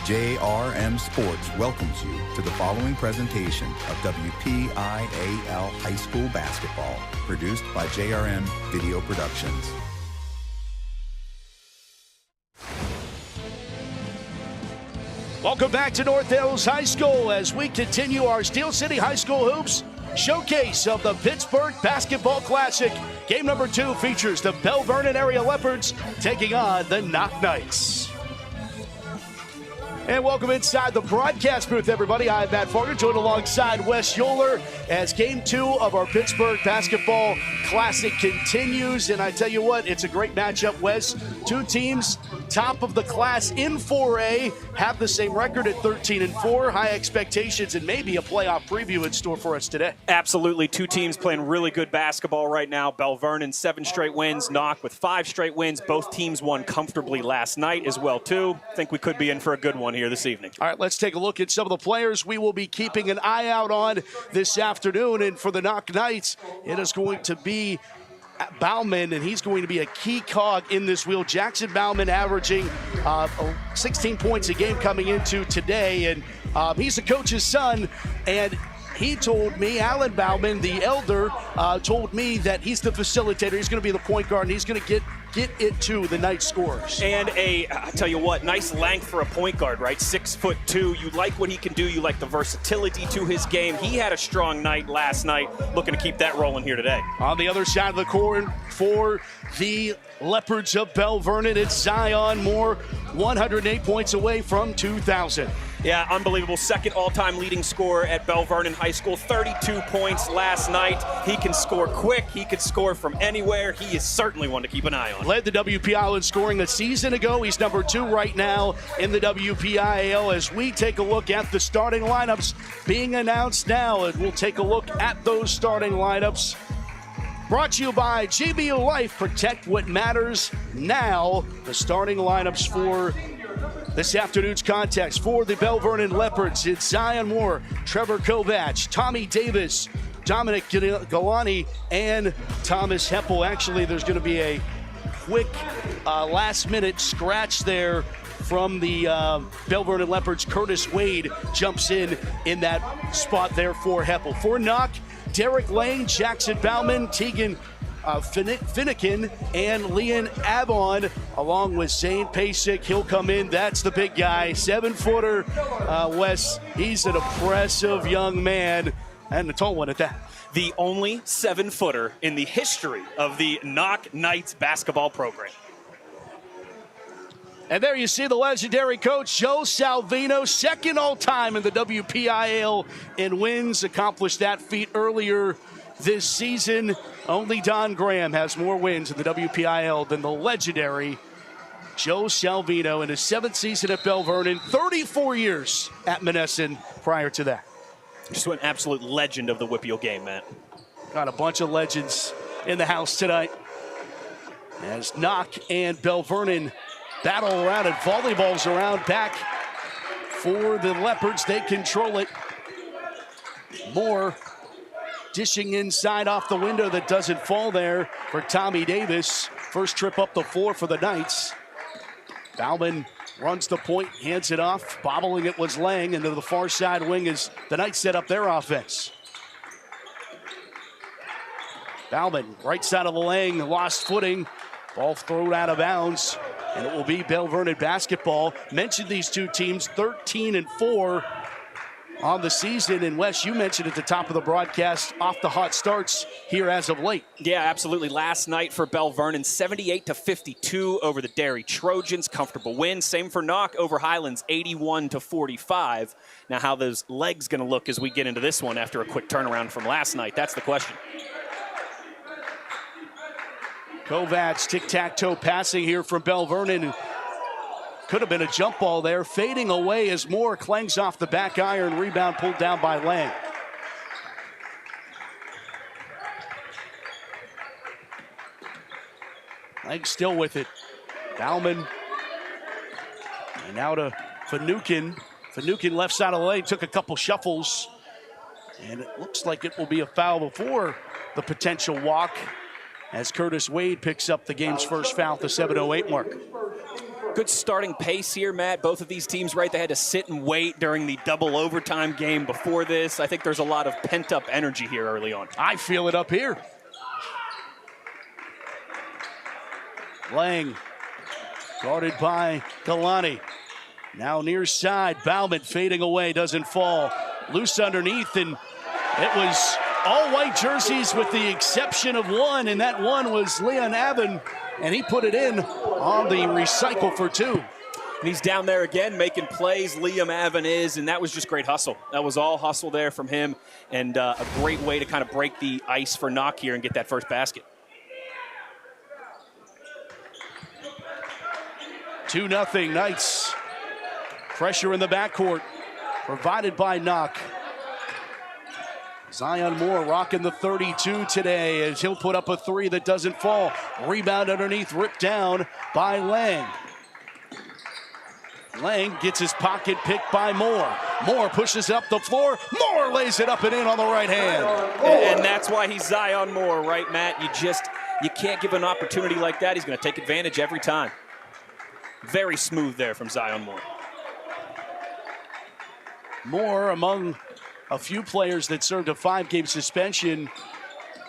JRM Sports welcomes you to the following presentation of WPIAL High School Basketball, produced by JRM Video Productions. Welcome back to North Hills High School as we continue our Steel City High School Hoops showcase of the Pittsburgh Basketball Classic. Game number 2 features the Belle Vernon area Leopards taking on the Knoch Knights. And welcome inside the broadcast booth, everybody. I'm Matt Fargo, joined alongside Wes Yoler as Game 2 of our Pittsburgh Basketball Classic continues. And I tell you what, it's a great matchup, Wes. Two teams, top of the class in 4A, have the same record at 13-4. High expectations and maybe a playoff preview in store for us today. Absolutely. Two teams playing really good basketball right now. Belle Vernon, 7 straight wins. Knoch with 5 straight wins. Both teams won comfortably last night as well, too. I think we could be in for a good one here this evening. All right, let's take a look at some of the players we will be keeping an eye out on this afternoon. And for the Knoch Knights, it is going to be Bauman, and he's going to be a key cog in this wheel. Jackson Bauman averaging 16 points a game coming into today, and he's the coach's son, and he told me, Alan Bauman, the elder, told me that he's the facilitator. He's going to be the point guard, and he's going to get it to the Knights scorers. And I tell you what, nice length for a point guard, right? 6'2". You like what he can do. You like the versatility to his game. He had a strong night last night. Looking to keep that rolling here today. On the other side of the court for the Leopards of Belle Vernon, it's Zion Moore, 108 points away from 2,000. Yeah, unbelievable. Second all-time leading scorer at Belle Vernon High School. 32 points last night. He can score quick. He can score from anywhere. He is certainly one to keep an eye on. Led the WPIAL in scoring a season ago. He's number 2 right now in the WPIAL as we take a look at the starting lineups being announced now. And we'll take a look at those starting lineups. Brought to you by GBU Life. Protect what matters now. The starting lineups for this afternoon's contest for the Belle Vernon Leopards. It's Zion Moore, Trevor Kovach, Tommy Davis, Dominic Galani, and Thomas Heppel. Actually, there's going to be a quick last-minute scratch there from the Belle Vernon Leopards. Curtis Wade jumps in that spot there for Heppel. For Knoch, Derek Lane, Jackson Bauman, Tegan Finnegan, and Leon Avon, along with Zane Pasek. He'll come in. That's the big guy, 7-footer. Wes, he's an impressive young man, and a tall one at that. The only 7-footer in the history of the Knoch Knights basketball program. And there you see the legendary coach, Joe Salvino, second all-time in the WPIAL in wins. Accomplished that feat earlier this season. Only Don Graham has more wins in the WPIAL than the legendary Joe Salvino in his 7th season at Belle Vernon, 34 years at Monessen prior to that. Just an absolute legend of the Whippeal game, Matt. Got a bunch of legends in the house tonight as Knoch and Belle Vernon battle around, and volleyball's around back for the Leopards. They control it. Moore dishing inside off the window that doesn't fall there for Tommy Davis. First trip up the floor for the Knights. Bauman runs the point, hands it off. Bobbling it was Lang, and to the far side wing as the Knights set up their offense. Bauman, right side of the Lang, lost footing. Ball thrown out of bounds, and it will be Belle Vernon basketball. Mentioned these two teams, 13-4 on the season. And Wes, you mentioned at the top of the broadcast, off the hot starts here as of late. Yeah, absolutely. Last night for Belle Vernon, 78-52 over the Derry Trojans. Comfortable win. Same for Knoch over Highlands, 81-45. Now, how those legs going to look as we get into this one after a quick turnaround from last night? That's the question. Kovach tic-tac-toe passing here from Belle Vernon. Could have been a jump ball there. Fading away as Moore clangs off the back iron. Rebound pulled down by Lang. Lang still with it. Bauman. And now to Finucane. Finucane left side of the lane. Took a couple shuffles. And it looks like it will be a foul before the potential walk, as Curtis Wade picks up the game's first foul at the 7:08 mark. Good starting pace here, Matt. Both of these teams, right, they had to sit and wait during the double overtime game before this. I think there's a lot of pent-up energy here early on. I feel it up here. Lang, guarded by Galani. Now near side, Bauman fading away, doesn't fall. Loose underneath, and it was all white jerseys with the exception of one, and that one was Leon Avon, and he put it in on the recycle for two. And he's down there again making plays. Liam Avon is, and that was just great hustle. That was all hustle there from him, and a great way to kind of break the ice for Knoch here and get that first basket. 2-0 Knights. Pressure in the backcourt, provided by Knoch. Zion Moore rocking the 32 today as he'll put up a three that doesn't fall. Rebound underneath, ripped down by Lang. Lang gets his pocket picked by Moore. Moore pushes up the floor. Moore lays it up and in on the right hand. And that's why he's Zion Moore, right, Matt? You can't give an opportunity like that. He's going to take advantage every time. Very smooth there from Zion Moore. Moore among a few players that served a 5-game suspension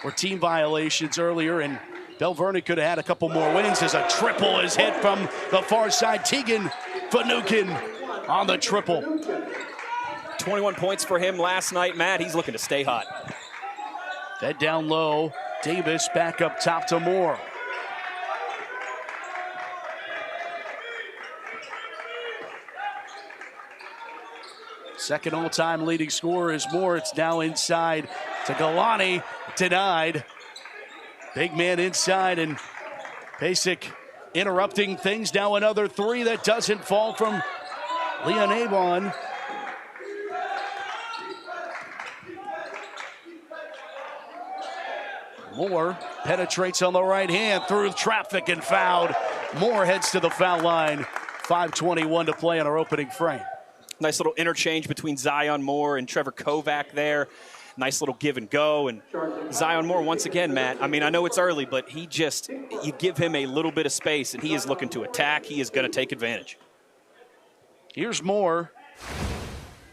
for team violations earlier, and Belle Vernon could have had a couple more wins as a triple is hit from the far side. Tegan Finucane on the triple. 21 points for him last night, Matt. He's looking to stay hot. Fed down low. Davis back up top to Moore. Second all-time leading scorer is Moore. It's now inside to Galani. Denied. Big man inside, and Basic interrupting things. Now another three that doesn't fall from Leon Avon. Moore penetrates on the right hand through traffic and fouled. Moore heads to the foul line. 5:21 to play on our opening frame. Nice little interchange between Zion Moore and Trevor Kovac there. Nice little give and go. And Zion Moore, once again, Matt, I mean, I know it's early, but you give him a little bit of space, and he is looking to attack. He is going to take advantage. Here's Moore,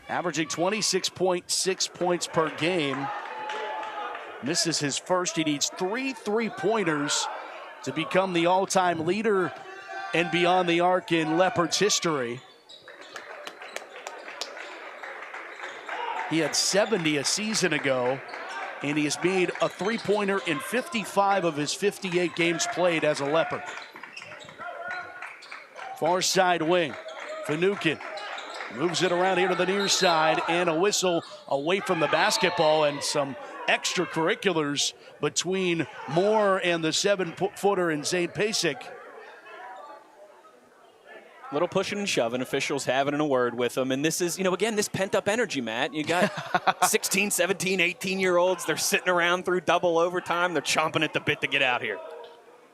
averaging 26.6 points per game. Misses his first. He needs 3 3-pointers to become the all-time leader and beyond the arc in Leopards history. He had 70 a season ago, and he has made a 3-pointer in 55 of his 58 games played as a Leopard. Far side wing, Finucane moves it around here to the near side, and a whistle away from the basketball, and some extracurriculars between Moore and the 7-footer and Zane Pasek. Little pushing and shoving, officials having a word with them. And this is, again, this pent-up energy, Matt. You got 16, 17, 18-year-olds. They're sitting around through double overtime. They're chomping at the bit to get out here.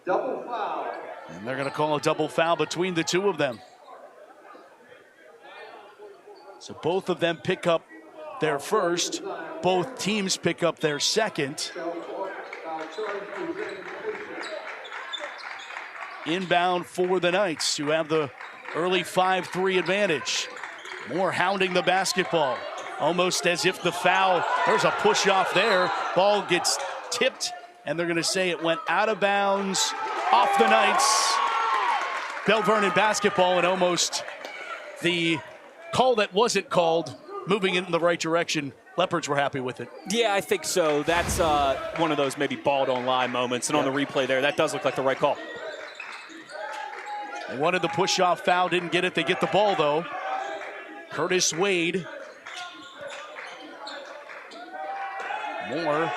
Double foul. And they're going to call a double foul between the two of them. So both of them pick up their first. Both teams pick up their second. Inbound for the Knights, who have the early 5-3 advantage. Moore hounding the basketball, almost as if the foul, there's a push off there. Ball gets tipped, and they're gonna say it went out of bounds, off the Knights. Belle Vernon basketball, and almost the call that wasn't called, moving in the right direction. Leopards were happy with it. Yeah, I think so. That's one of those maybe ball don't lie moments, and on the replay there, that does look like the right call. They wanted the push-off foul, didn't get it. They get the ball, though. Curtis Wade. Moore.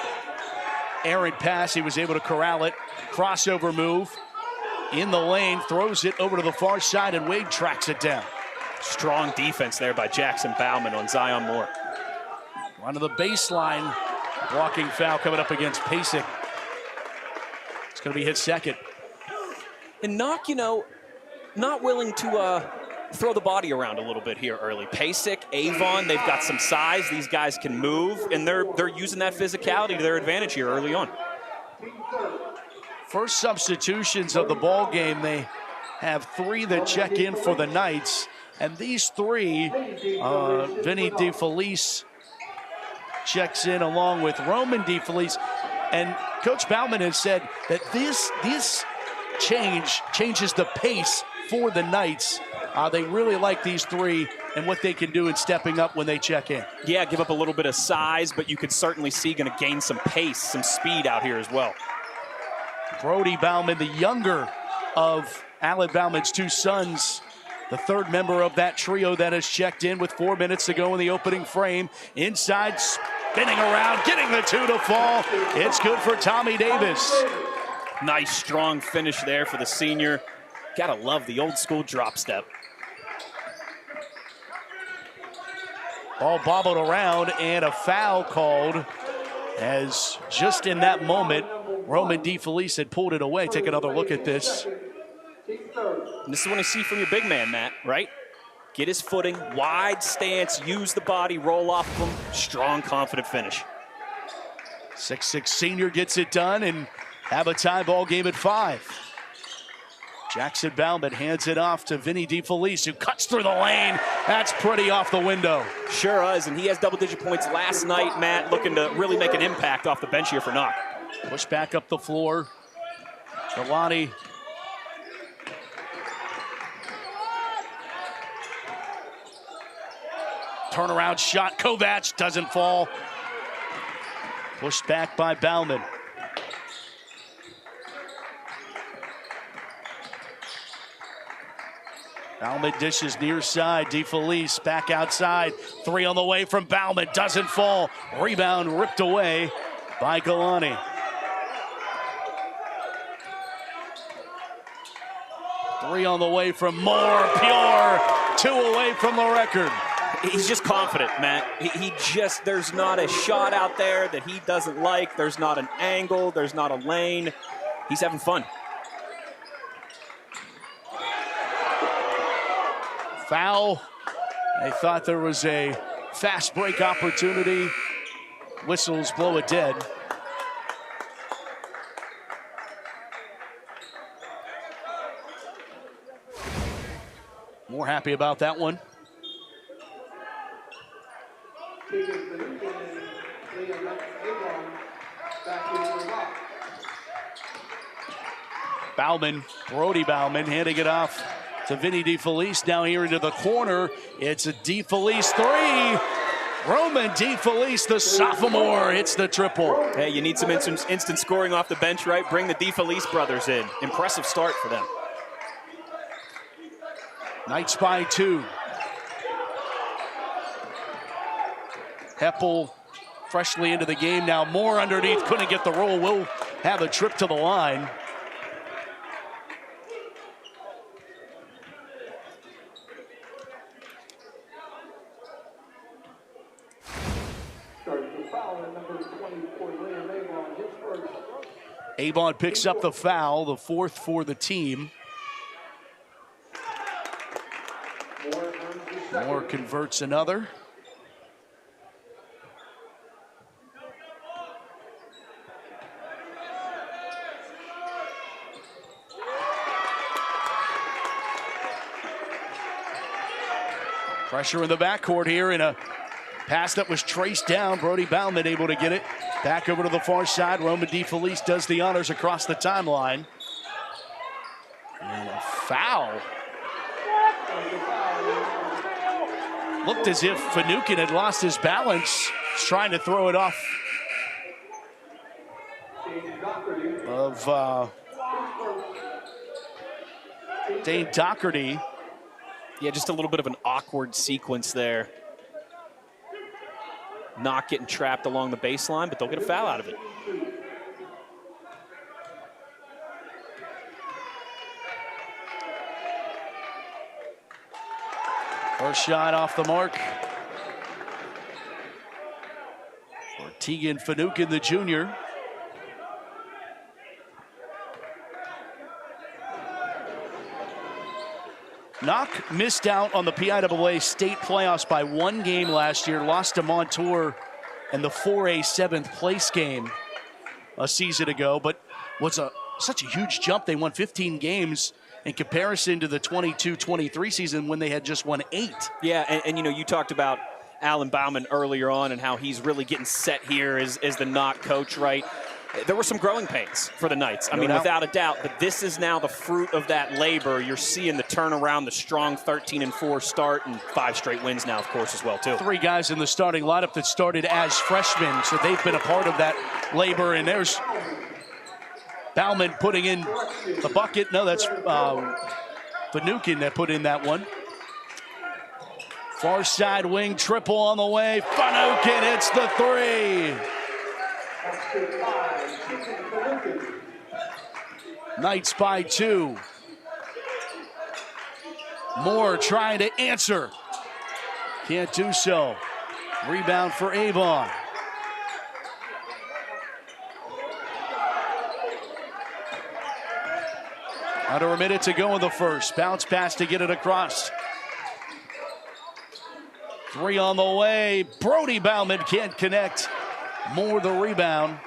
Errant pass. He was able to corral it. Crossover move. In the lane. Throws it over to the far side, and Wade tracks it down. Strong defense there by Jackson Bauman on Zion Moore. Run to the baseline. Blocking foul coming up against Pasek. It's going to be his second. And Knoch, not willing to throw the body around a little bit here early. Pasek, Avon, they've got some size. These guys can move, and they're using that physicality to their advantage here early on. First substitutions of the ball game, they have 3 that check in for the Knights. And these 3, Vinny DeFelice checks in along with Roman DeFelice. And Coach Bauman has said that this changes the pace for the Knights. They really like these 3 and what they can do in stepping up when they check in. Yeah, give up a little bit of size, but you could certainly see going to gain some pace, some speed out here as well. Brody Bauman, the younger of Alan Bauman's 2 sons, the 3rd member of that trio that has checked in with 4 minutes to go in the opening frame. Inside, spinning around, getting the 2 to fall. It's good for Tommy Davis. Nice, strong finish there for the senior. Gotta love the old school drop step. Ball bobbled around and a foul called as just in that moment, Roman DeFelice had pulled it away. Take another look at this. And this is what I see from your big man, Matt, right? Get his footing, wide stance, use the body, roll off of him. Strong, confident finish. 6'6" senior gets it done and have a tie ball game at 5. Jackson Bauman hands it off to Vinny DeFelice, who cuts through the lane. That's pretty off the window. Sure is, and he has double-digit points last night, Matt, looking to really make an impact off the bench here for Knoch. Push back up the floor. Galani. Turnaround shot, Kovac doesn't fall. Pushed back by Bauman. Bauman dishes near side. DeFelice back outside. 3 on the way from Bauman. Doesn't fall. Rebound ripped away by Galani. Three on the way from Moore. Pure. 2 away from the record. He's just confident, Matt. He just, there's not a shot out there that he doesn't like. There's not an angle. There's not a lane. He's having fun. Foul. They thought there was a fast break opportunity. Whistles blow it dead. More happy about that one. Bauman, Brody Bauman, handing it off to Vinny DeFelice. Down here into the corner. It's a DeFelice 3. Roman DeFelice, the sophomore, hits the triple. Hey, you need some instant scoring off the bench, right? Bring the DeFelice brothers in. Impressive start for them. Knights by 2. Heppel freshly into the game now. Moore underneath, couldn't get the roll. Will have a trip to the line. Avon picks up the foul, the 4th for the team. Moore converts another. Pressure in the backcourt here in a pass that was traced down. Brody Bauman able to get it. Back over to the far side. Roman DeFelice does the honors across the timeline. And a foul. Looked as if Finucane had lost his balance. He's trying to throw it off of Dane Doherty. Yeah, just a little bit of an awkward sequence there. Not getting trapped along the baseline, but they'll get a foul out of it. First shot off the mark for Tegan Finucane, the junior. Knoch missed out on the PIAA state playoffs by 1 game last year, lost to Montour in the 4A 7th place game a season ago, but was such a huge jump. They won 15 games in comparison to the 22-23 season when they had just won 8. Yeah, and you know, you talked about Alan Bauman earlier on and how he's really getting set here as the Knoch coach, right? There were some growing pains for the Knights. I mean, without a doubt, but this is now the fruit of that labor. You're seeing the turnaround, the strong 13-4 start, and 5 straight wins now, of course, as well, too. 3 guys in the starting lineup that started as freshmen, so they've been a part of that labor, and there's Bauman putting in the bucket. No, that's Vanukin that put in that one. Far side wing, triple on the way. Vanukin hits the 3. Knights by 2. Moore trying to answer. Can't do so. Rebound for Avon. Under a minute to go in the first. Bounce pass to get it across. 3 on the way. Brody Bauman can't connect. Moore the rebound.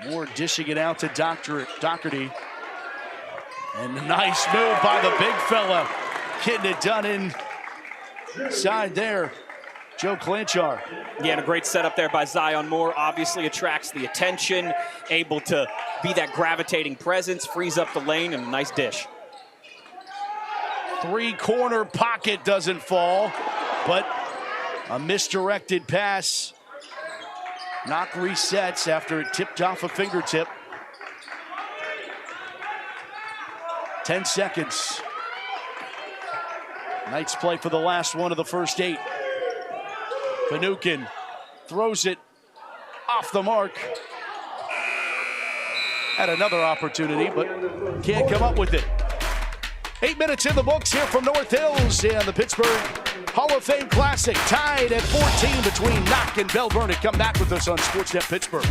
Moore dishing it out to Doherty. And a nice move by the big fella. Getting it done inside there. Joe Clanchar. Yeah, and a great setup there by Zion Moore. Obviously attracts the attention, able to be that gravitating presence, frees up the lane, and a nice dish. 3-corner pocket doesn't fall, but a misdirected pass. Knoch resets after it tipped off a fingertip. 10 seconds. Knights play for the last one of the first 8. Vanukin throws it off the mark. Had another opportunity, but can't come up with it. 8 minutes in the books here from North Hills and the Pittsburgh Hall of Fame Classic. Tied at 14 between Knoch and Belle Vernon. Come back with us on SportsNet Pittsburgh.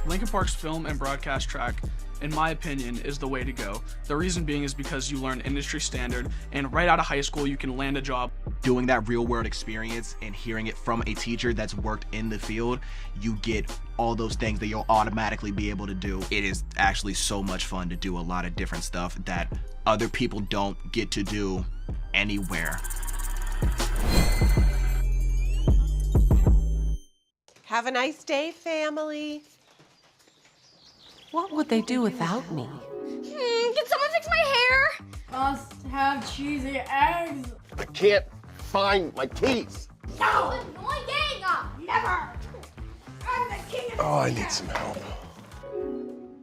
Lincoln Park's film and broadcast track, in my opinion, is the way to go. The reason being is because you learn industry standard, and right out of high school you can land a job. Doing that real world experience and hearing it from a teacher that's worked in the field, you get all those things that you'll automatically be able to do. It is actually so much fun to do a lot of different stuff that other people don't get to do anywhere. Have a nice day, family. What would they do without me? Can someone fix my hair? Must have cheesy eggs. I can't find my keys. No, annoying! Never! I'm the king of Oh, I need some help.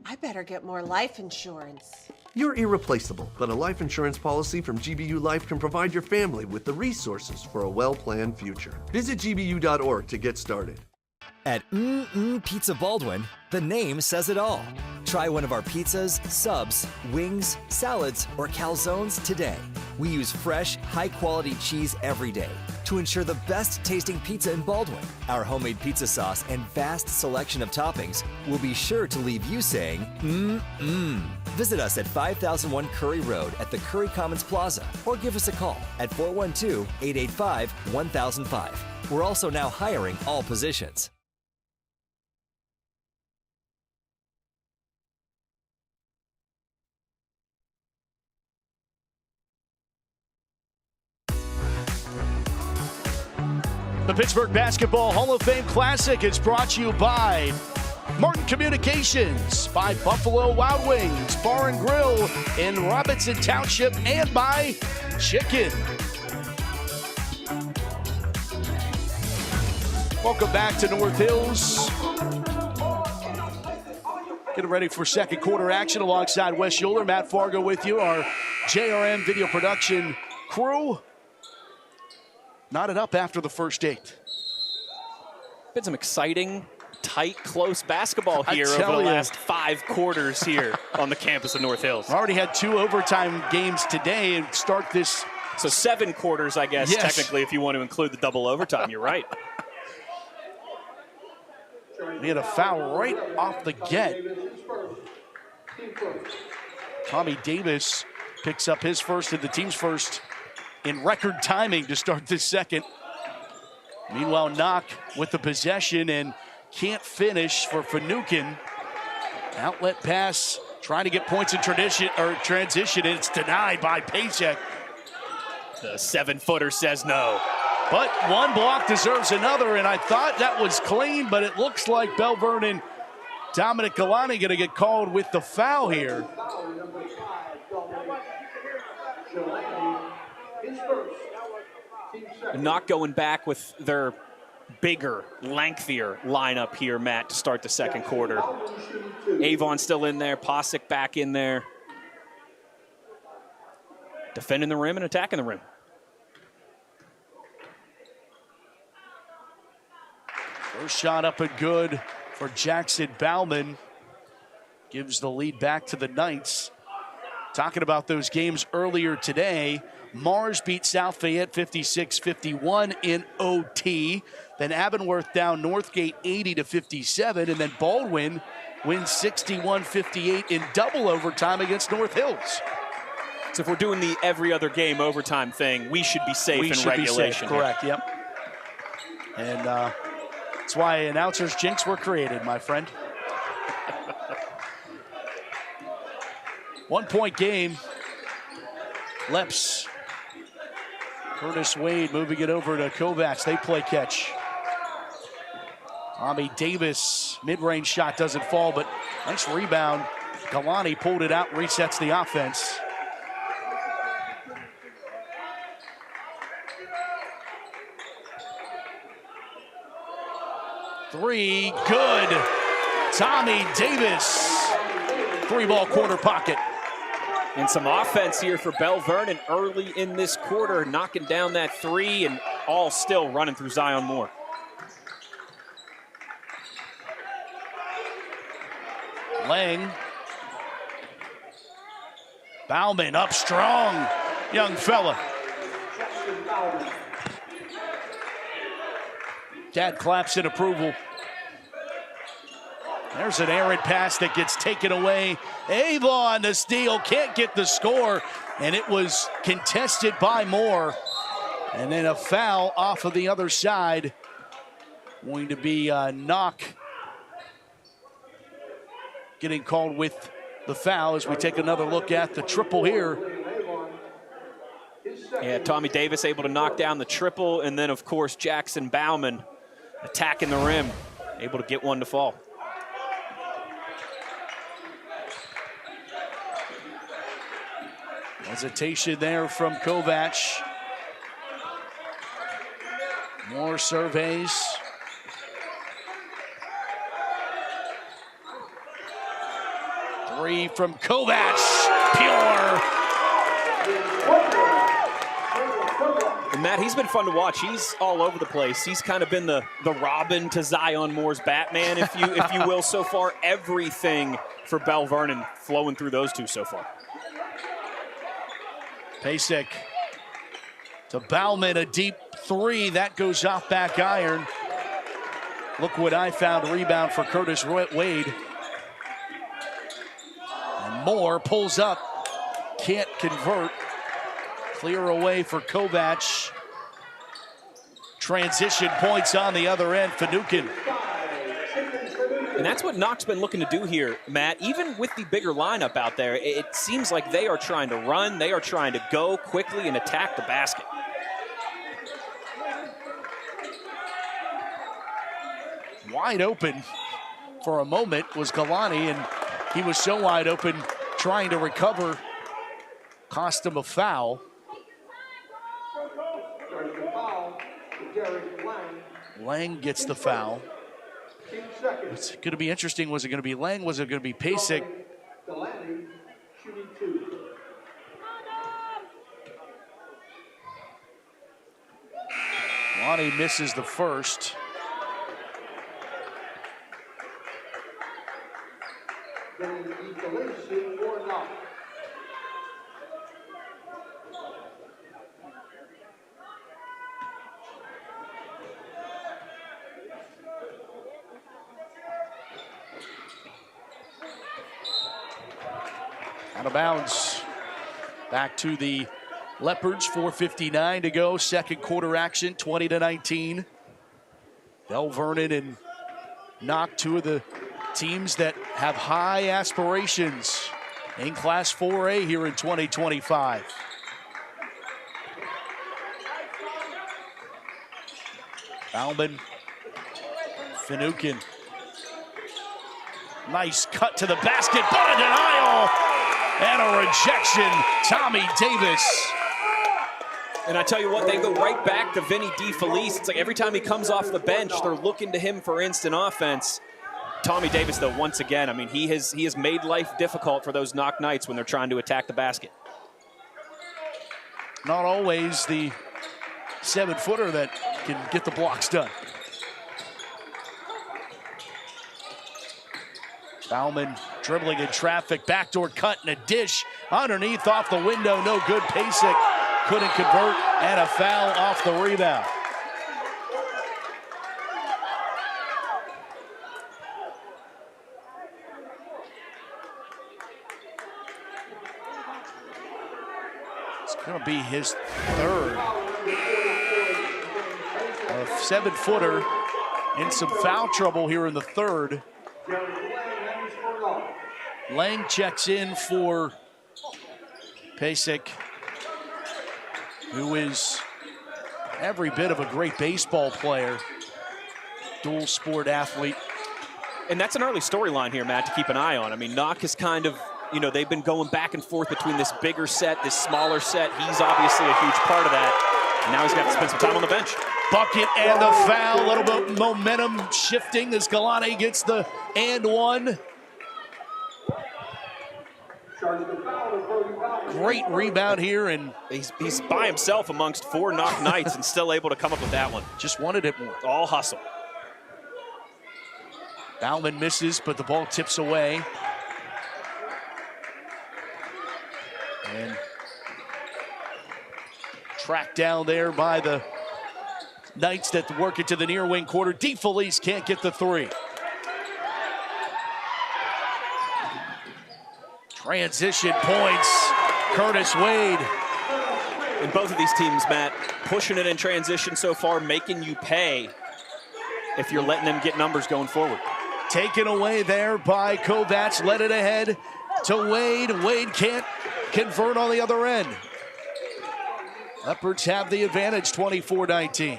I better get more life insurance. You're irreplaceable, but a life insurance policy from GBU Life can provide your family with the resources for a well-planned future. Visit gbu.org to get started. At Pizza Baldwin, the name says it all. Try one of our pizzas, subs, wings, salads, or calzones today. We use fresh, high-quality cheese every day to ensure the best-tasting pizza in Baldwin. Our homemade pizza sauce and vast selection of toppings will be sure to leave you saying, Visit us at 5001 Curry Road at the Curry Commons Plaza, or give us a call at 412-885-1005. We're also now hiring all positions. The Pittsburgh Basketball Hall of Fame Classic is brought to you by Martin Communications, by Buffalo Wild Wings Bar and Grill in Robinson Township, and by Chicken. Welcome back to North Hills. Getting ready for second quarter action alongside Wes Euler, Matt Fargo with you, our JRM video production crew. Knotted up after the first 8. Been some exciting, tight, close basketball here over the last 5 quarters here on the campus of North Hills. Already had 2 overtime games today and start this. So 7 quarters, I guess, technically, if you want to include the double overtime. You're right. We had a foul right off the get. Tommy Davis picks up his first and the team's first in record timing to start this second. Meanwhile, Knoch with the possession and can't finish for Finucane. Outlet pass, trying to get points in transition, and it's denied by Paycheck. The 7-footer says no. But one block deserves another, and I thought that was clean, but it looks like Belle Vernon, Dominic Galani going to get called with the foul here. Not going back with their bigger, lengthier lineup here, Matt, to start the second quarter. Avon still in there, Posick back in there. Defending the rim and attacking the rim. First shot up and good for Jackson Bauman. Gives the lead back to the Knights. Talking about those games earlier today, Mars beat South Fayette 56-51 in OT. Then Avonworth down Northgate 80-57, and then Baldwin wins 61-58 in double overtime against North Hills. So if we're doing the every other game overtime thing, we should be safe in regulation. Correct, yep. And that's why announcers' jinx were created, my friend. 1 point game. Leps. Curtis Wade moving it over to Kovacs. They play catch. Tommy Davis, mid-range shot doesn't fall, but nice rebound. Galani pulled it out, resets the offense. Three, good. Tommy Davis. 3-ball corner pocket. And some offense here for Belle Vernon early in this quarter, knocking down that three, and all still running through Zion Moore. Lang. Bauman up strong. Young fella. Dad claps in approval. There's an errant pass that gets taken away. Avon, the steal, can't get the score, and it was contested by Moore. And then a foul off of the other side. Going to be Knoch getting called with the foul as we take another look at the triple here. Yeah, Tommy Davis able to knock down the triple, and then, of course, Jackson Bauman attacking the rim, able to get one to fall. Hesitation there from Kovac. More surveys. Three from Kovac. Pure. And Matt, he's been fun to watch. He's all over the place. He's kind of been the Robin to Zion Moore's Batman, if you will, so far. Everything for Belle Vernon flowing through those two so far. Pasek to Bauman, a deep three. That goes off back iron. Look what I found, rebound for Curtis Wade. And Moore pulls up, can't convert. Clear away for Kovac. Transition points on the other end, Finucane. And that's what Knoch's been looking to do here, Matt. Even with the bigger lineup out there, it seems like they are trying to run, they are trying to go quickly and attack the basket. Wide open for a moment was Galani, and he was so wide open trying to recover. Cost him a foul. Lang gets the foul. It's going to be interesting. Was it going to be Lang? Was it going to be Pasek? Lonnie misses the first. Out of bounds. Back to the Leopards, 4:59 to go. Second quarter action, 20-19. Belle Vernon and Knoch, two of the teams that have high aspirations in Class 4A here in 2025. Bauman, Finucane. Nice cut to the basket, but a denial and a rejection. Tommy Davis. And I tell you what, they go right back to Vinny DeFelice. It's like every time he comes off the bench, they're looking to him for instant offense. Tommy Davis, though, once again, I mean, he has made life difficult for those Knoch Knights when they're trying to attack the basket. Not always the 7-footer that can get the blocks done. Bauman dribbling in traffic, backdoor cut and a dish underneath off the window, no good. Pasek couldn't convert, and a foul off the rebound. It's gonna be his third. A 7-footer in some foul trouble here in the third. Lang checks in for Pasek, who is every bit of a great baseball player, dual sport athlete. And that's an early storyline here, Matt, to keep an eye on. I mean, Knoch is kind of, you know, they've been going back and forth between this bigger set, this smaller set. He's obviously a huge part of that. And now he's got to spend some time on the bench. Bucket and the foul, a little bit momentum shifting as Galante gets the and one. Great rebound here, and he's by himself amongst 4 Knoch Knights and still able to come up with that one. Just wanted it more. All hustle. Bauman misses, but the ball tips away. And tracked down there by the Knights that work it to the near wing quarter. DeFelice can't get the three. Transition points, Curtis Wade. And both of these teams, Matt, pushing it in transition so far, making you pay if you're letting them get numbers going forward. Taken away there by Kovacs, led it ahead to Wade. Wade can't convert on the other end. Leopards have the advantage, 24-19.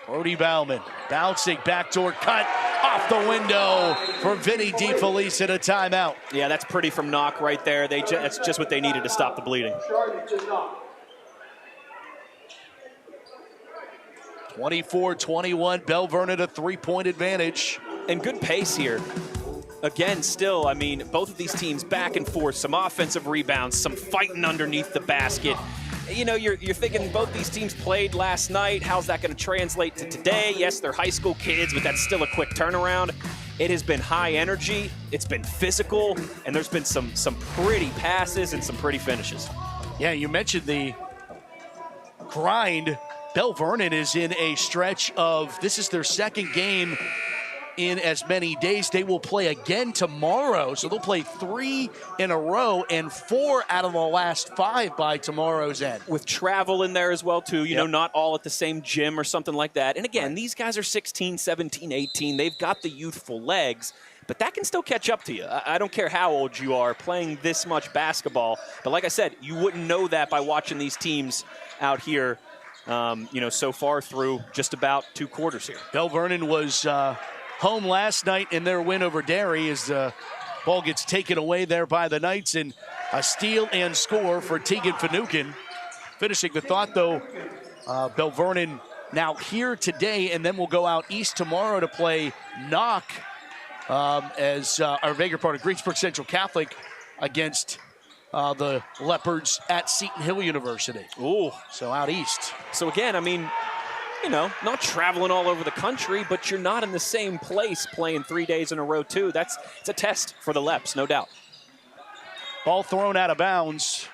Brody Bauman bouncing, backdoor cut off the window for Vinny DeFelice at a timeout. Yeah, that's pretty from Knoch right there. That's just what they needed to stop the bleeding. 24-21, Belle Vernon a 3-point advantage. And good pace here. Again, still, I mean, both of these teams back and forth, some offensive rebounds, some fighting underneath the basket. You know, you're thinking both these teams played last night. How's that going to translate to today? Yes, they're high school kids, but that's still a quick turnaround. It has been high energy, it's been physical, and there's been some pretty passes and some pretty finishes. Yeah, you mentioned the grind. Belle Vernon is in a stretch of, this is their second game in as many days. They will play again tomorrow, so they'll play 3 in a row and 4 out of the last 5 by tomorrow's end. With travel in there as well, too, you know, not all at the same gym or something like that. And again, these guys are 16, 17, 18. They've got the youthful legs, but that can still catch up to you. I don't care how old you are playing this much basketball. But like I said, you wouldn't know that by watching these teams out here, you know, so far through just about 2 quarters here. Belle Vernon was home last night in their win over Derry as the ball gets taken away there by the Knights, and a steal and score for Tegan Finucane. Finishing the thought, though, Belle Vernon now here today, and then we'll go out east tomorrow to play Knoch Greensburg Central Catholic against the Leopards at Seton Hill University. Ooh. So out east. So again, I mean, you know, not traveling all over the country, but you're not in the same place playing 3 days in a row, too. It's a test for the Leps, no doubt. Ball thrown out of bounds.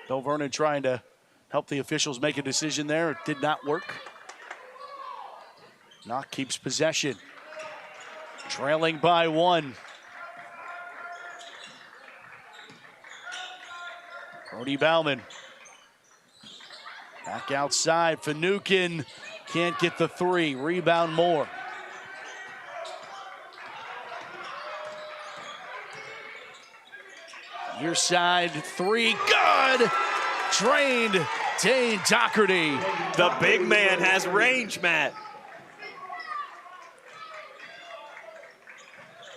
Belle Vernon trying to help the officials make a decision there. It did not work. Knoch keeps possession. Trailing by 1. Brody Bauman. Back outside. Finucane can't get the three. Rebound Moore. Near side three. Good. Drained. Dane Doherty. The big man has range, Matt.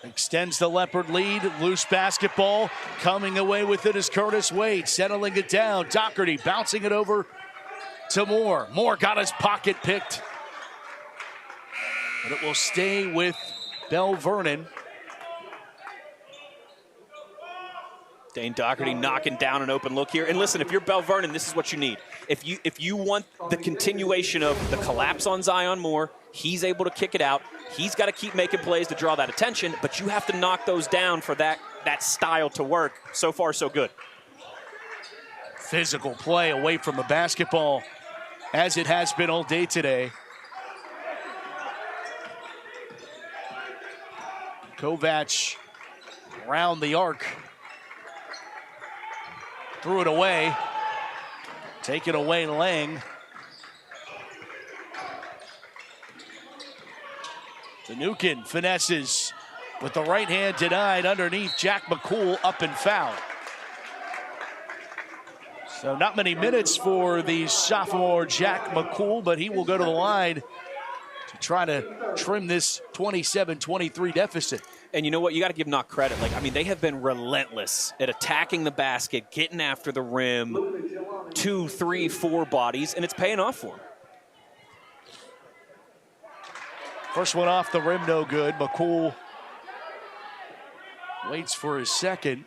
Extends the Leopard lead. Loose basketball. Coming away with it is Curtis Wade. Settling it down. Doherty bouncing it over to Moore. Moore got his pocket picked. But it will stay with Belle Vernon. Dane Doherty knocking down an open look here. And listen, if you're Belle Vernon, this is what you need. If you want the continuation of the collapse on Zion Moore, he's able to kick it out. He's got to keep making plays to draw that attention, but you have to knock those down for that style to work. So far, so good. Physical play away from the basketball, as it has been all day today. Kovac around the arc. Threw it away. Take it away, Lang. Finucane finesses with the right hand denied underneath. Jack McCool up and fouled. So not many minutes for the sophomore Jack McCool, but he will go to the line to try to trim this 27-23 deficit. And you know what? You got to give Knoch credit. They have been relentless at attacking the basket, getting after the rim, 2, 3, 4 bodies, and it's paying off for them. First one off the rim, no good. McCool waits for his second.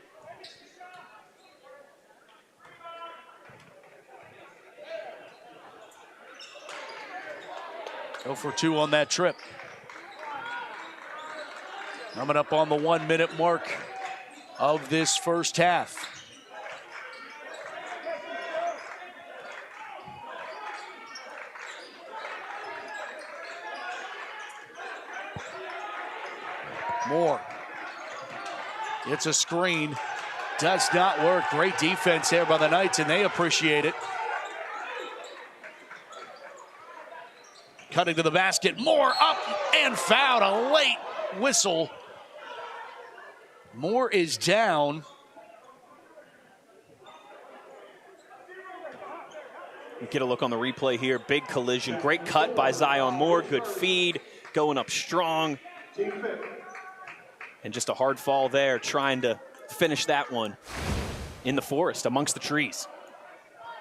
Go for 2 on that trip. Coming up on the 1 minute mark of this first half. Moore. It's a screen. Does not work. Great defense here by the Knights, and they appreciate it. Cutting to the basket. Moore up and fouled. A late whistle. Moore is down. Get a look on the replay here. Big collision. Great cut by Zion Moore. Good feed. Going up strong. And just a hard fall there, trying to finish that one in the forest amongst the trees.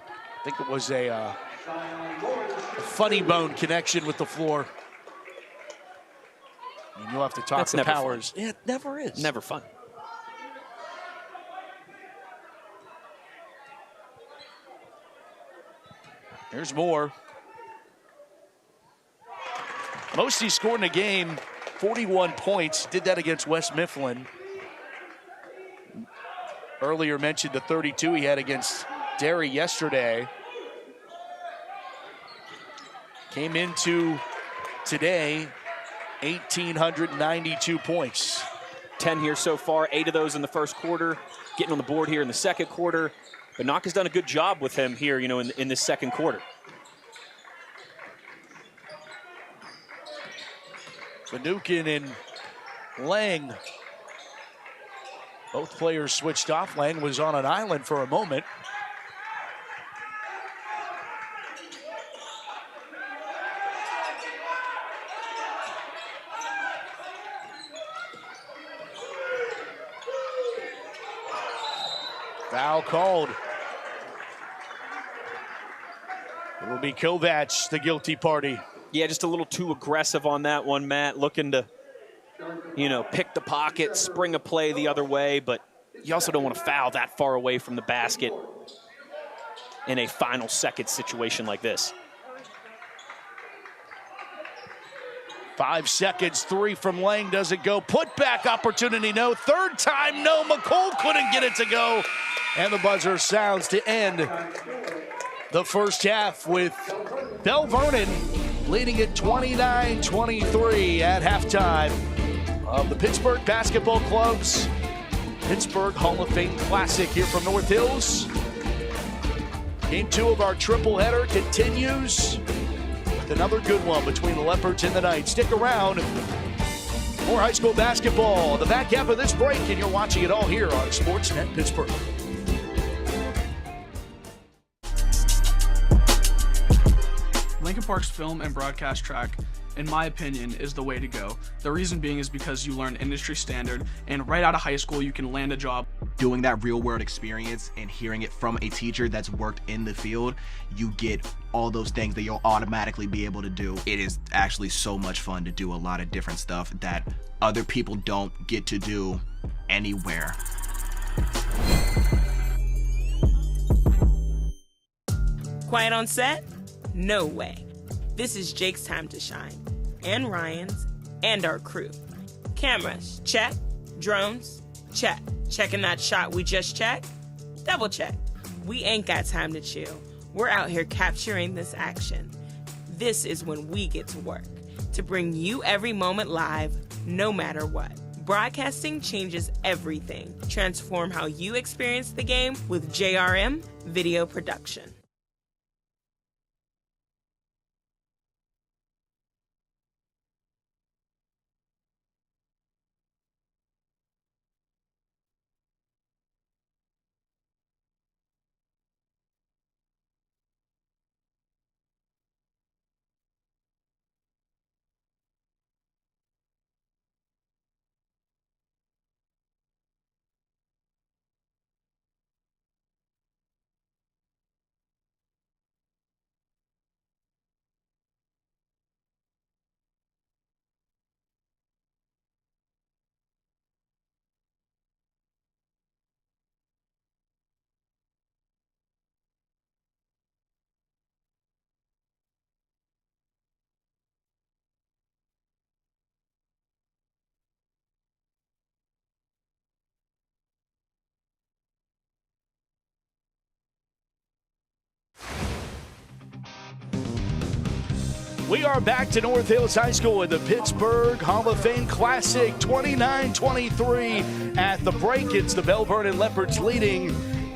I think it was a funny bone connection with the floor. And you'll have to talk to Powers. Yeah, it never is. Never fun. Here's Moore. Most he scored in a game, 41 points. Did that against West Mifflin. Earlier mentioned the 32 he had against Derry yesterday. Came into today, 1,892 points. 10 here so far, 8 of those in the first quarter. Getting on the board here in the second quarter. But Knoch has done a good job with him here, in this second quarter. Finucane and Lang. Both players switched off. Lang was on an island for a moment. Foul called. It will be Kovac, the guilty party. Yeah, just a little too aggressive on that one, Matt. Looking to, pick the pocket, spring a play the other way, but you also don't want to foul that far away from the basket in a final second situation like this. 5 seconds, 3 from Lang, doesn't go. Put back opportunity, no. Third time, no. McCool couldn't get it to go. And the buzzer sounds to end the first half with Belle Vernon leading at 29-23 at halftime of the Pittsburgh Basketball Club's Pittsburgh Hall of Fame Classic here from North Hills Game 2 of our triple header continues with another good one between the Leopards and the Knights. Stick around. More high school basketball. The back half of this break, and you're watching it all here on SportsNet Pittsburgh. Lincoln Park's film and broadcast track, in my opinion, is the way to go. The reason being is because you learn industry standard, and right out of high school you can land a job. Doing that real world experience and hearing it from a teacher that's worked in the field, you get all those things that you'll automatically be able to do. It is actually so much fun to do a lot of different stuff that other people don't get to do anywhere. Quiet on set? No way. This is Jake's time to shine, and Ryan's, and our crew. Cameras, check. Drones, check. Checking that shot we just checked? Double check. We ain't got time to chill. We're out here capturing this action. This is when we get to work, to bring you every moment live, no matter what. Broadcasting changes everything. Transform how you experience the game with JRM Video Production. We are back to North Hills High School in the Pittsburgh Hall of Fame Classic 29-23. At the break, it's the Belle Vernon Leopards leading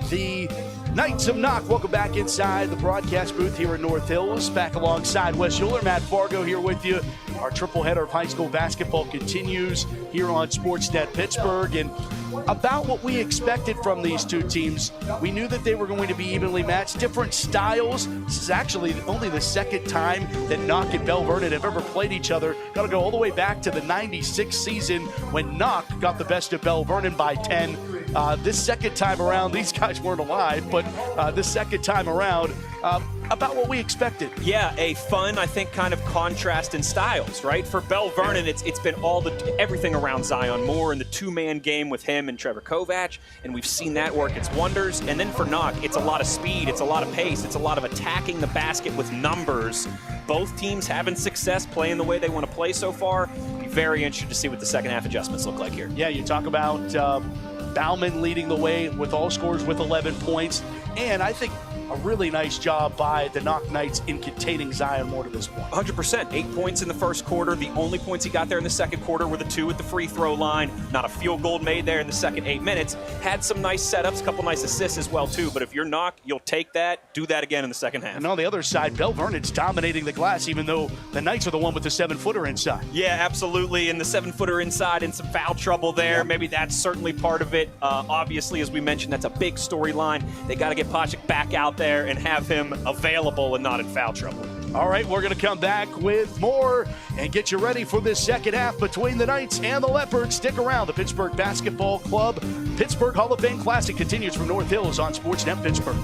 the Knights of Knoch. Welcome back inside the broadcast booth here in North Hills. Back alongside Wes Euler, Matt Fargo here with you. Our triple header of high school basketball continues here on SportsNet Pittsburgh. And about what we expected from these two teams, we knew that they were going to be evenly matched. Different styles. This is actually only the second time that Knoch and Belle Vernon have ever played each other. Got to go all the way back to the '96 season when Knoch got the best of Belle Vernon by 10. This second time around, these guys weren't alive, but this second time around, about what we expected. Yeah, a fun, I think, kind of contrast in styles, right? For Belle Vernon, it's been everything around Zion Moore and the two-man game with him and Trevor Kovac, and we've seen that work its wonders. And then for Knoch, it's a lot of speed, it's a lot of pace, it's a lot of attacking the basket with numbers. Both teams having success playing the way they want to play so far. Be very interested to see what the second half adjustments look like here. Yeah, you talk about Bauman leading the way with all scores with 11 points, and I think a really nice job by the Knoch Knights in containing Zion Moore to this point. 100%. 8 points in the first quarter. The only points he got there in the second quarter were the 2 at the free throw line. Not a field goal made there in the second 8 minutes. Had some nice setups, a couple nice assists as well, too. But if you're Knoch, you'll take that, do that again in the second half. And on the other side, Belle Vernon's dominating the glass, even though the Knights are the one with the 7-footer inside. Yeah, absolutely. And the 7-footer inside and some foul trouble there. Yeah. Maybe that's certainly part of it. Obviously, as we mentioned, that's a big storyline. They got to get Pocic back out there and have him available and not in foul trouble. All right, we're going to come back with more and get you ready for this second half between the Knights and the Leopards. Stick around. The Pittsburgh Basketball Club Pittsburgh Hall of Fame Classic continues from North Hills on SportsNet Pittsburgh.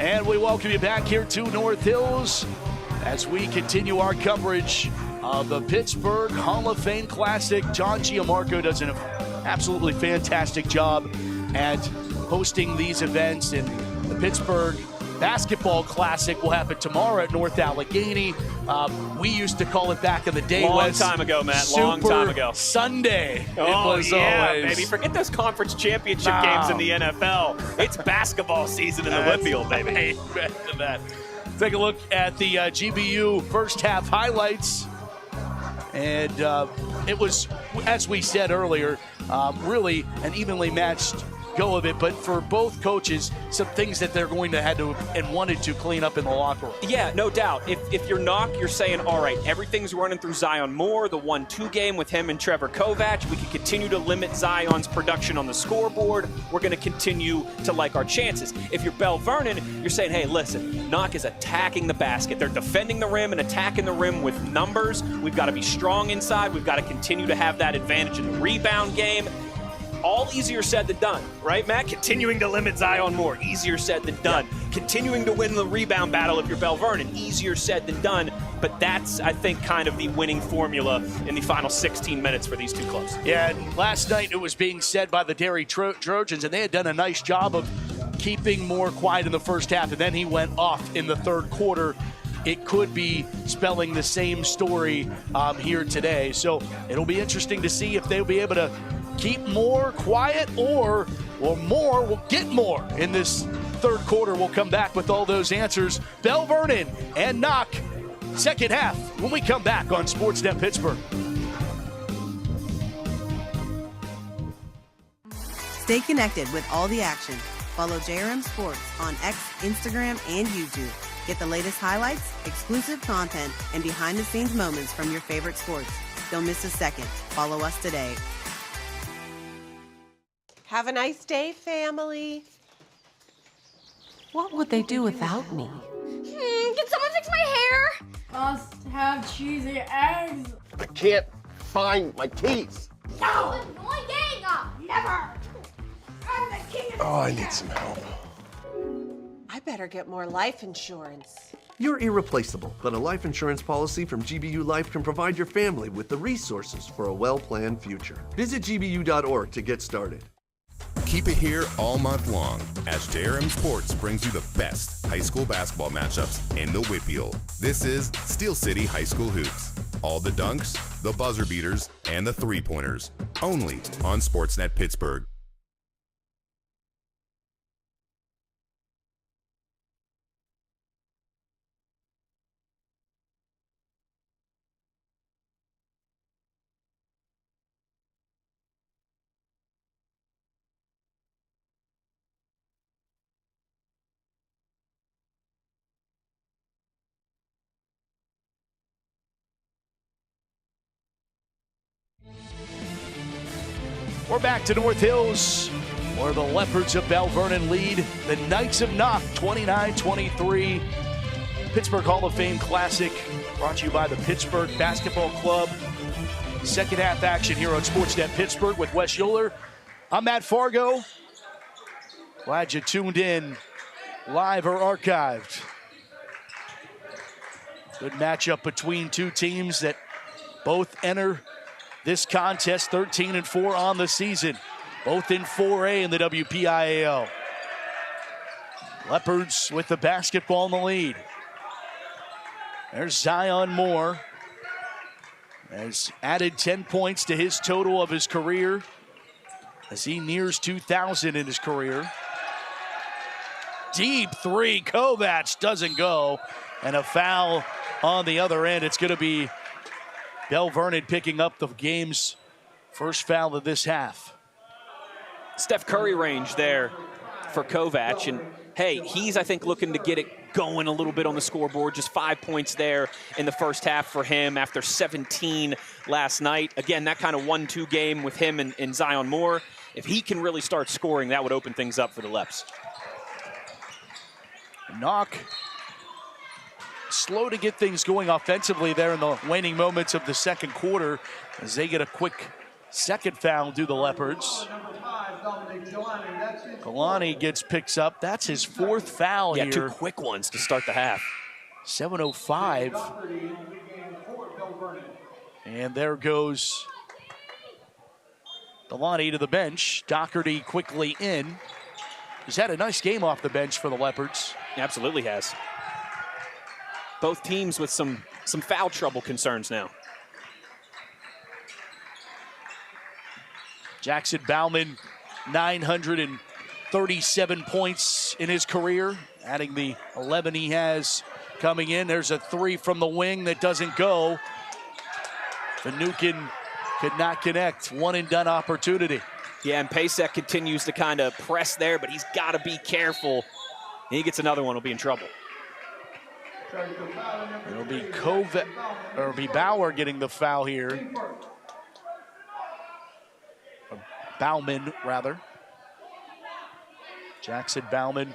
And we welcome you back here to North Hills as we continue our coverage of the Pittsburgh Hall of Fame Classic. John Giammarco does an absolutely fantastic job at hosting these events, and the Pittsburgh Basketball Classic will happen tomorrow at North Allegheny. We used to call it back in the day. Long time ago, Matt. Long time ago. Sunday. Oh, it was yeah, always. baby. Forget those conference championship games in the NFL. It's basketball season in the Whitfield, baby. Amen to that. Take a look at the GBU first half highlights. And it was, as we said earlier, really an evenly matched go of it, but for both coaches, some things that they're going to have to and wanted to clean up in the locker room. Yeah, no doubt. If you're Knoch, you're saying, all right, everything's running through Zion Moore, the 1-2 game with him and Trevor Kovac. We can continue to limit Zion's production on the scoreboard. We're going to continue to like our chances. If you're Belle Vernon, you're saying, hey, listen, Knoch is attacking the basket. They're defending the rim and attacking the rim with numbers. We've got to be strong inside. We've got to continue to have that advantage in the rebound game. All easier said than done, right, Matt? Continuing to limit Zion Moore, easier said than done. Yeah. Continuing to win the rebound battle if you're Belle Vernon, easier said than done. But that's, I think, kind of the winning formula in the final 16 minutes for these two clubs. Yeah, and last night it was being said by the Derry Trojans, and they had done a nice job of keeping Moore quiet in the first half, and then he went off in the third quarter. It could be spelling the same story here today. So it'll be interesting to see if they'll be able to keep Moore quiet or Moore will get more in this third quarter. We'll come back with all those answers. Belle Vernon and Knoch, second half, when we come back on SportsNet Pittsburgh. Stay connected with all the action. Follow JRM Sports on X, Instagram, and YouTube. Get the latest highlights, exclusive content, and behind-the-scenes moments from your favorite sports. Don't miss a second. Follow us today. Have a nice day, family. What would they do without me? Can someone fix my hair? Must have cheesy eggs. I can't find my keys. No! Annoying gang! Never! I'm the king of the I need some help. I better get more life insurance. You're irreplaceable, but a life insurance policy from GBU Life can provide your family with the resources for a well-planned future. Visit gbu.org to get started. Keep it here all month long as JRM Sports brings you the best high school basketball matchups in the Whitfield. This is Steel City High School Hoops. All the dunks, the buzzer beaters, and the three-pointers. Only on SportsNet Pittsburgh. We're back to North Hills, where the Leopards of Belle Vernon lead the Knights of Knoch 29-23. Pittsburgh Hall of Fame Classic brought to you by the Pittsburgh Basketball Club. Second half action here on SportsNet Pittsburgh with Wes Euler. I'm Matt Fargo. Glad you tuned in, live or archived. Good matchup between two teams that both enter this contest 13-4 on the season, both in 4A in the WPIAL. Leopards with the basketball in the lead. There's Zion Moore. Has added 10 points to his total of his career as he nears 2,000 in his career. Deep three, Kovac doesn't go, and a foul on the other end. It's going to be Belle Vernon picking up the game's first foul of this half. Steph Curry range there for Kovac. And, hey, he's, I think, looking to get it going a little bit on the scoreboard. Just 5 points there in the first half for him after 17 last night. Again, that kind of 1-2 game with him and Zion Moore. If he can really start scoring, that would open things up for the Leps. Knoch slow to get things going offensively there in the waning moments of the second quarter as they get a quick second foul to the Leopards. Kalani picks up. That's his 4th foul here. Yeah, 2 quick ones to start the half. 7:05. And there goes Kalani to the bench. Doherty quickly in. He's had a nice game off the bench for the Leopards. Absolutely has. Both teams with some foul trouble concerns now. Jackson Bauman, 937 points in his career, adding the 11 he has coming in. There's a 3 from the wing that doesn't go. Finucane could not connect. 1-and-done opportunity. Yeah, and Pasek continues to kind of press there, but he's got to be careful. He gets another one, he'll be in trouble. It'll be Bauer getting the foul here. Bauman, rather. Jackson Bauman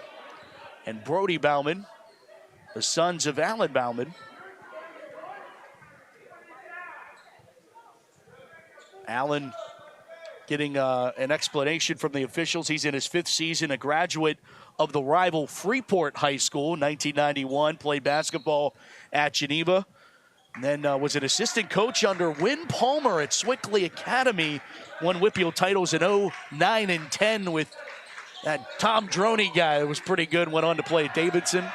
and Brody Bauman, the sons of Alan Bauman. Allen getting an explanation from the officials. He's in his 5th season, a graduate of the rival Freeport High School, 1991, played basketball at Geneva, and then was an assistant coach under Win Palmer at Swickley Academy, won Whitfield titles in 09 and 10 with that Tom Droney guy that was pretty good, went on to play at Davidson.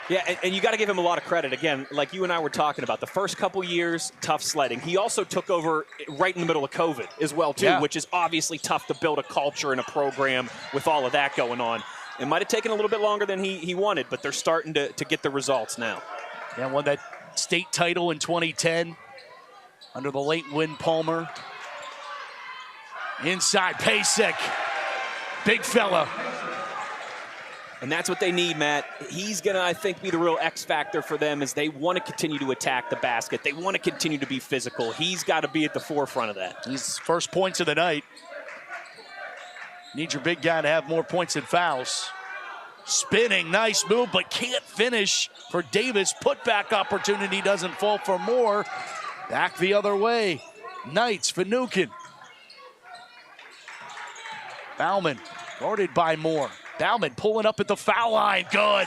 Yeah, and you got to give him a lot of credit. Again, like you and I were talking about, the first couple years, tough sledding. He also took over right in the middle of COVID as well, too, which is obviously tough to build a culture and a program with all of that going on. It might have taken a little bit longer than he wanted, but they're starting to get the results now. Yeah, won that state title in 2010 under the late Win Palmer. Inside, Pasek, big fella. And that's what they need, Matt. He's going to, I think, be the real X factor for them as they want to continue to attack the basket. They want to continue to be physical. He's got to be at the forefront of that. He's first points of the night. Need your big guy to have more points than fouls. Spinning, nice move, but can't finish for Davis. Putback opportunity doesn't fall for Moore. Back the other way. Knights, Finucane. Bauman, guarded by Moore. Bauman pulling up at the foul line, good.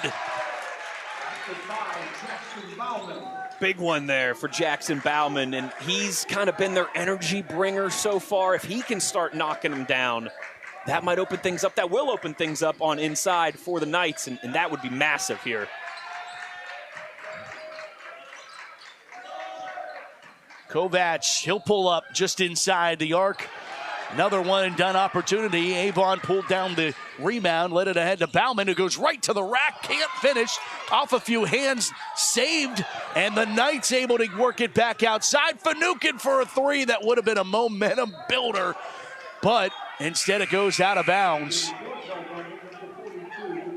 Big one there for Jackson Bauman, and he's kind of been their energy bringer so far. If he can start knocking them down, that might open things up. That will open things up on inside for the Knights, and that would be massive here. Kovac, he'll pull up just inside the arc. Another one-and-done opportunity. Avon pulled down the rebound, led it ahead to Bauman, who goes right to the rack, can't finish. Off a few hands, saved, and the Knights able to work it back outside. Finucane for a 3 that would have been a momentum builder, but instead it goes out of bounds.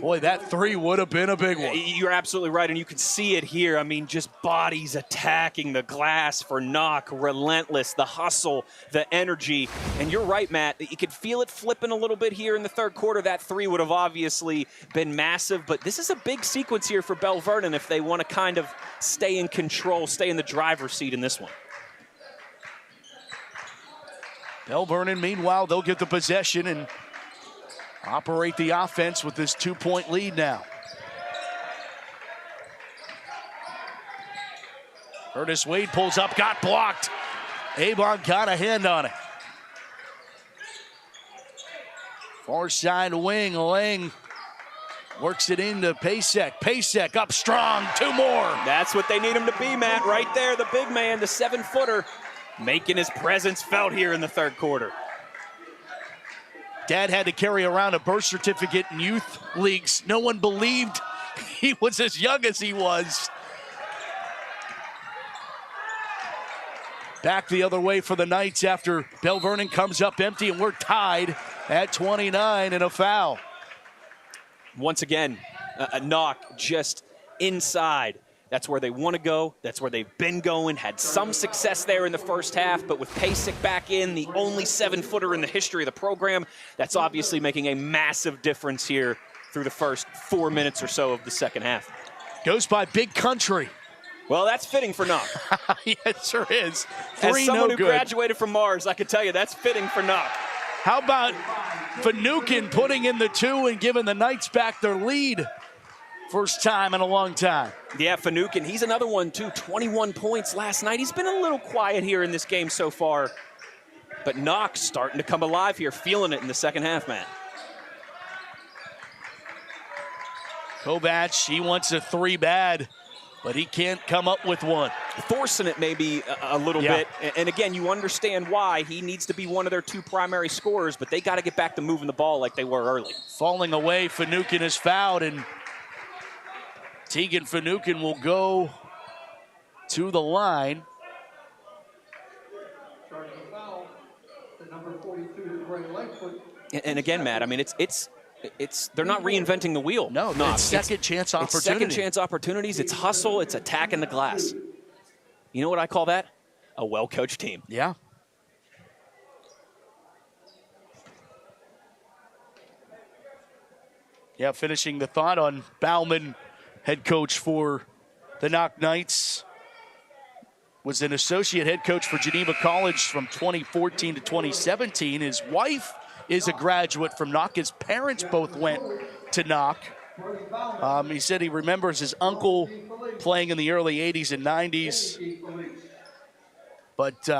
Boy, that 3 would have been a big one. You're absolutely right, and you can see it here. I mean, just bodies attacking the glass for Knoch, relentless, the hustle, the energy. And you're right, Matt, you could feel it flipping a little bit here in the third quarter. That 3 would have obviously been massive, but this is a big sequence here for Belle Vernon if they want to kind of stay in control, stay in the driver's seat in this one. Belle Vernon, meanwhile, they'll get the possession and operate the offense with this 2-point lead now. Curtis Wade pulls up, got blocked. Avon got a hand on it. Far side wing, Lang works it into Pasek. Pasek up strong, 2 more. That's what they need him to be, Matt, right there. The big man, the 7-footer, making his presence felt here in the third quarter. Dad had to carry around a birth certificate in youth leagues. No one believed he was as young as he was. Back the other way for the Knights after Belle Vernon comes up empty, and we're tied at 29 and a foul. Once again, a Knoch just inside. That's where they want to go. That's where they've been going. Had some success there in the first half, but with Pasek back in, the only 7-footer in the history of the program, that's obviously making a massive difference here through the first 4 minutes or so of the second half. Goes by Big Country. Well, that's fitting for Knoch. Yeah, it sure is. 3 As someone no who graduated from Mars, I can tell you that's fitting for Knoch. How about Finucane putting in the 2 and giving the Knights back their lead? First time in a long time. Yeah, Finucane, he's another one too. 21 points last night. He's been a little quiet here in this game so far. But Knoch starting to come alive here, feeling it in the second half, man. Kovac, he wants a 3 bad, but he can't come up with one. Forcing it maybe a little bit. And again, you understand why. He needs to be one of their 2 primary scorers, but they got to get back to moving the ball like they were early. Falling away, Finucane is fouled, and Tegan Finucane will go to the line. And again, Matt, I mean, it's they're not reinventing the wheel. No, it's second chance opportunity. It's second chance opportunities. It's hustle. It's attacking the glass. You know what I call that? A well-coached team. Yeah. Yeah, finishing the thought on Bauman, head coach for the Knoch Knights. Was an associate head coach for Geneva College from 2014 to 2017. His wife is a graduate from Knoch. His parents both went to Knoch. He said he remembers his uncle playing in the early 80s and 90s. But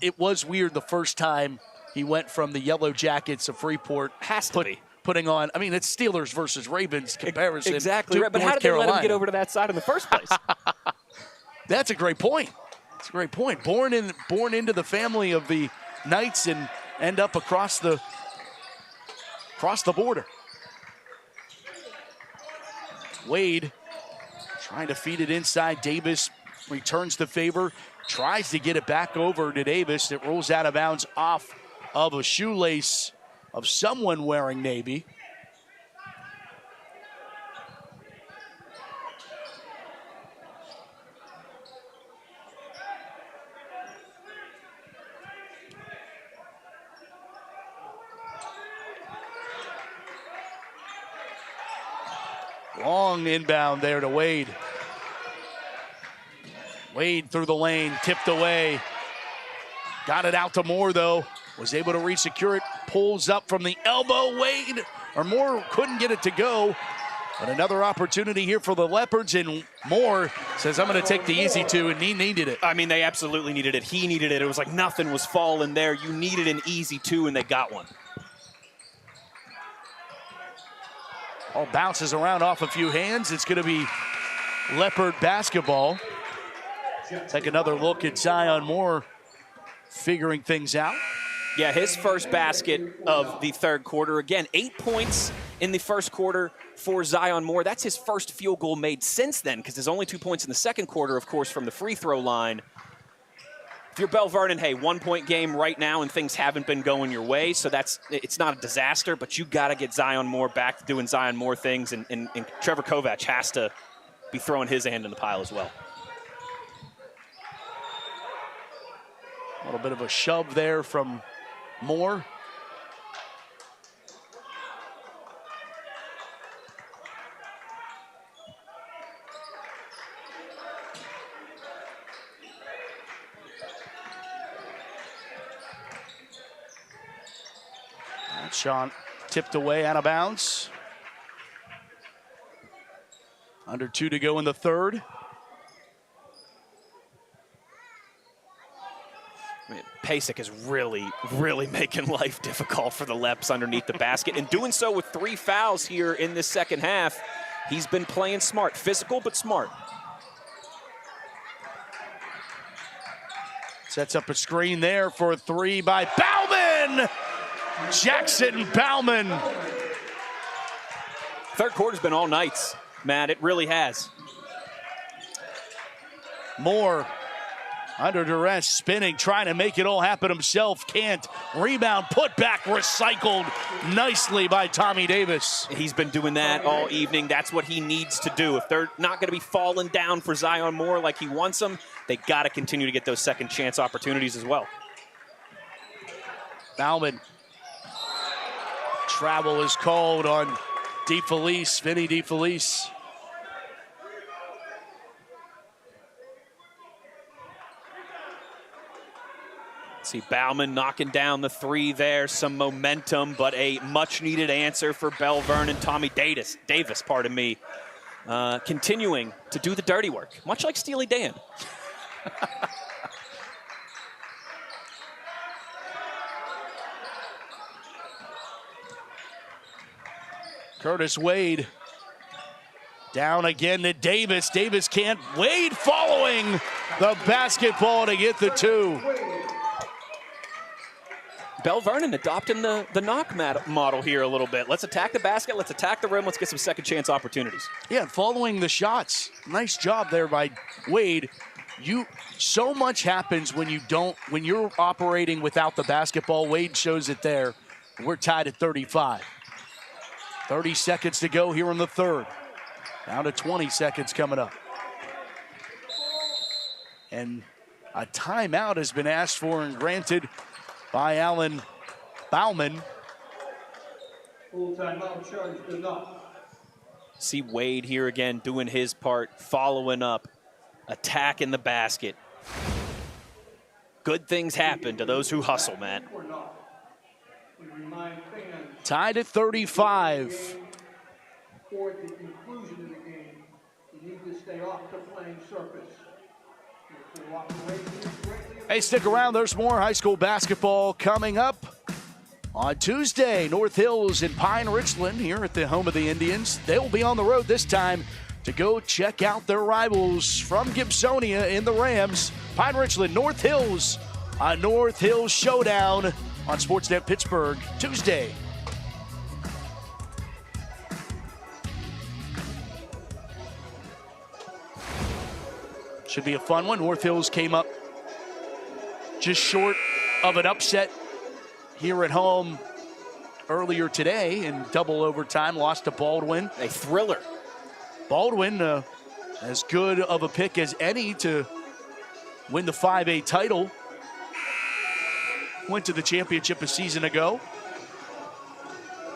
it was weird the first time he went from the Yellow Jackets of Freeport. Has to be. Putting on, I mean, it's Steelers versus Ravens comparison. Exactly right, but how did they let him get over to that side in the first place? That's a great point. That's a great point. Born into the family of the Knights and end up across the border. Wade trying to feed it inside. Davis returns the favor, tries to get it back over to Davis. It rolls out of bounds off of a shoelace of someone wearing navy. Long inbound there to Wade. Wade through the lane, tipped away. Got it out to Moore, though. Was able to resecure it. Pulls up from the elbow. Wade, or Moore couldn't get it to go. But another opportunity here for the Leopards, and Moore says, I'm going to take the easy 2, and he needed it. I mean, they absolutely needed it. He needed it. It was like nothing was falling there. You needed an easy 2, and they got one. All bounces around off a few hands. It's going to be Leopard basketball. Take another look at Zion Moore figuring things out. Yeah, his first basket of the third quarter. Again, 8 points in the first quarter for Zion Moore. That's his first field goal made since then, because there's only 2 points in the second quarter, of course, from the free throw line. If you're Belle Vernon, hey, 1 point game right now and things haven't been going your way, so it's not a disaster, but you got to get Zion Moore back to doing Zion Moore things, and Trevor Kovac has to be throwing his hand in the pile as well. A little bit of a shove there from Moore. That shot tipped away out of bounds. Under 2 to go in the third. Pasek is really making life difficult for the Leps underneath the basket, and doing so with 3 fouls here in this second half. He's been playing smart, physical but smart. Sets up a screen there for a 3 by Bauman! Jackson Bauman. Third quarter's been all Knights, Matt. It really has. Moore under duress, spinning, trying to make it all happen himself. Can't. Rebound, put back, recycled nicely by Tommy Davis. He's been doing that all evening. That's what he needs to do. If they're not going to be falling down for Zion Moore like he wants them, they got to continue to get those second chance opportunities as well. Bauman. Travel is called on DeFelice, Vinny DeFelice. See Bauman knocking down the three there, some momentum, but a much-needed answer for Belle Vernon. Tommy Davis, continuing to do the dirty work, much like Steely Dan. Curtis Wade down again to Davis. Davis can't. Wade following the basketball to get the two. Belle Vernon adopting the Knoch model here a little bit. Let's attack the basket. Let's attack the rim. Let's get some second chance opportunities. Yeah, following the shots. Nice job there by Wade. So much happens when you're operating without the basketball. Wade shows it there. We're tied at 35. 30 seconds to go here in the third. Down to 20 seconds coming up. And a timeout has been asked for and granted by Alan Bauman. Full timeout charged to Knoch. See Wade here again doing his part, following up, attacking the basket. Good things happen to those who hustle, Matt. Tied at 35. For the conclusion of the game, you need to stay off the playing surface. Hey, stick around. There's more high school basketball coming up on Tuesday. North Hills and Pine Richland here at the home of the Indians. They will be on the road this time to go check out their rivals from Gibsonia in the Rams. Pine Richland, North Hills, a North Hills showdown on SportsNet Pittsburgh Tuesday. Should be a fun one. North Hills came up just short of an upset here at home earlier today in double overtime. Lost to Baldwin. A thriller. Baldwin, as good of a pick as any to win the 5A title. Went to the championship a season ago.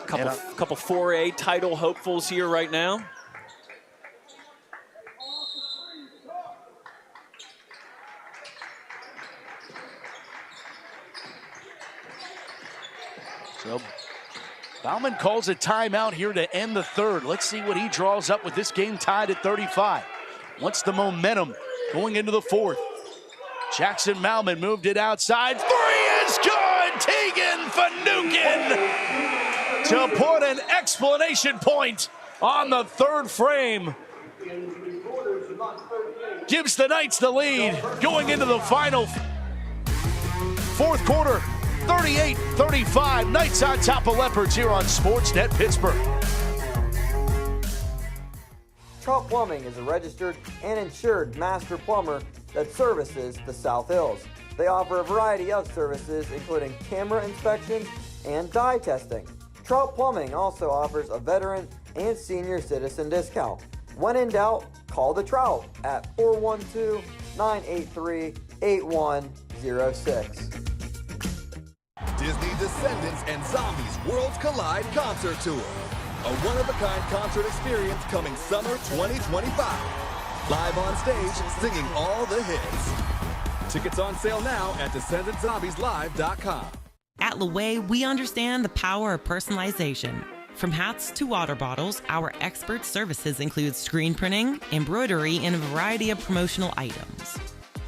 Couple 4A title hopefuls here right now. So Bauman calls a timeout here to end the third. Let's see what he draws up with this game tied at 35. What's the momentum going into the fourth? Jackson Malman moved it outside. Three is good! Tegan Finucane to put an exclamation point on the third frame. Gives the Knights the lead going into the final fourth quarter. 38-35, Knights on top of Leopards here on SportsNet Pittsburgh. Trout Plumbing is a registered and insured master plumber that services the South Hills. They offer a variety of services, including camera inspections and dye testing. Trout Plumbing also offers a veteran and senior citizen discount. When in doubt, call the Trout at 412-983-8106. Disney Descendants and Zombies Worlds Collide Concert Tour. A one-of-a-kind concert experience coming summer 2025. Live on stage, singing all the hits. Tickets on sale now at DescendantZombiesLive.com. At Laway, we understand the power of personalization. From hats to water bottles, our expert services include screen printing, embroidery, and a variety of promotional items.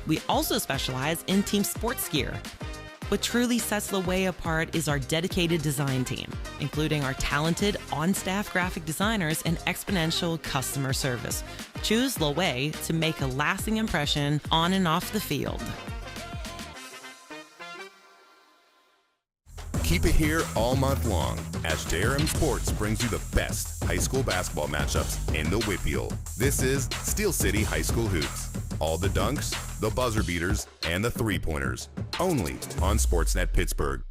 We also specialize in team sports gear. What truly sets Laway apart is our dedicated design team, including our talented on-staff graphic designers and exponential customer service. Choose Laway to make a lasting impression on and off the field. Keep it here all month long as JRM Sports brings you the best high school basketball matchups in the Whitfield. This is Steel City High School Hoops. All the dunks, the buzzer beaters, and the three-pointers. Only on SportsNet Pittsburgh.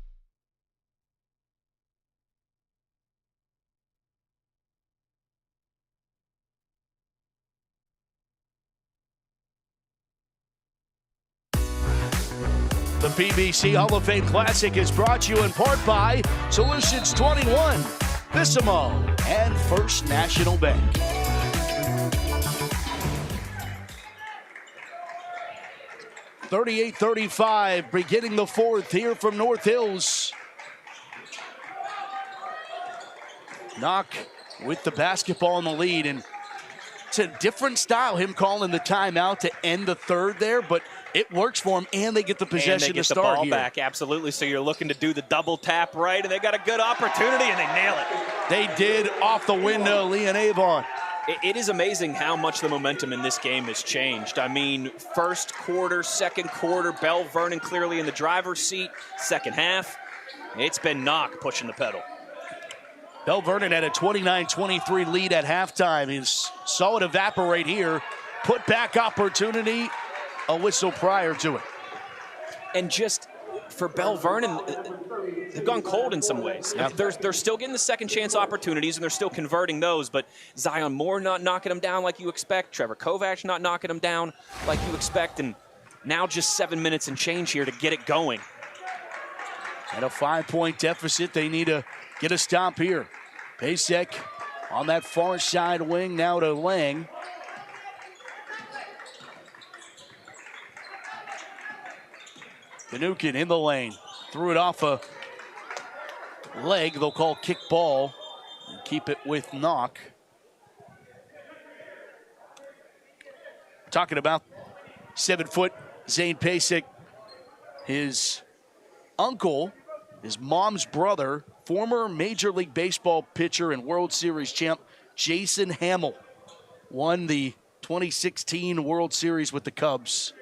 The PBC Hall of Fame Classic is brought to you in part by Solutions 21, Bissimo, and First National Bank. 38-35, beginning the fourth here from North Hills. Knoch with the basketball in the lead, and it's a different style, him calling the timeout to end the third there, but it works for him, and they get the possession to start the ball here. back, absolutely. So you're looking to do the double tap right, and they got a good opportunity, and they nail it. They did off the window, Leon Avon. It is amazing how much the momentum in this game has changed. I mean, first quarter, second quarter, Belle Vernon clearly in the driver's seat. Second half, it's been Knoch pushing the pedal. Belle Vernon had a 29-23 lead at halftime. He saw it evaporate here. Put back opportunity, a whistle prior to it. And just for Belle Vernon, they've gone cold in some ways. Yep. They're still getting the second chance opportunities, and they're still converting those, but Zion Moore not knocking them down like you expect, Trevor Kovac not knocking them down like you expect, and now just 7 minutes and change here to get it going. At a 5-point deficit, they need to get a stop here. Pasek on that far side wing, now to Lang. Danukin in the lane, threw it off a leg. They'll call kick ball and keep it with Knoch. Talking about 7-foot Zane Pasek, his uncle, his mom's brother, former Major League Baseball pitcher and World Series champ Jason Hamill, won the 2016 World Series with the Cubs.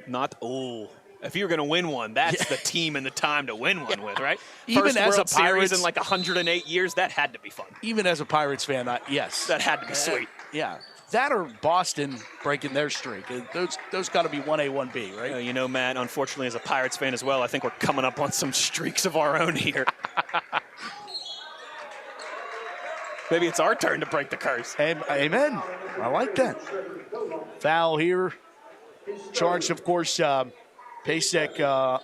If you're going to win one, that's the team and the time to win one with, right? Even First as World a Pirates, Series in like 108 years, that had to be fun. Even as a Pirates fan, yes. That had to be sweet. Yeah. That or Boston breaking their streak. Those got to be 1A, 1B, right? You know, Matt, unfortunately, as a Pirates fan as well, I think we're coming up on some streaks of our own here. Maybe it's our turn to break the curse. Amen. I like that. Foul here. Charged, of course, Pasek,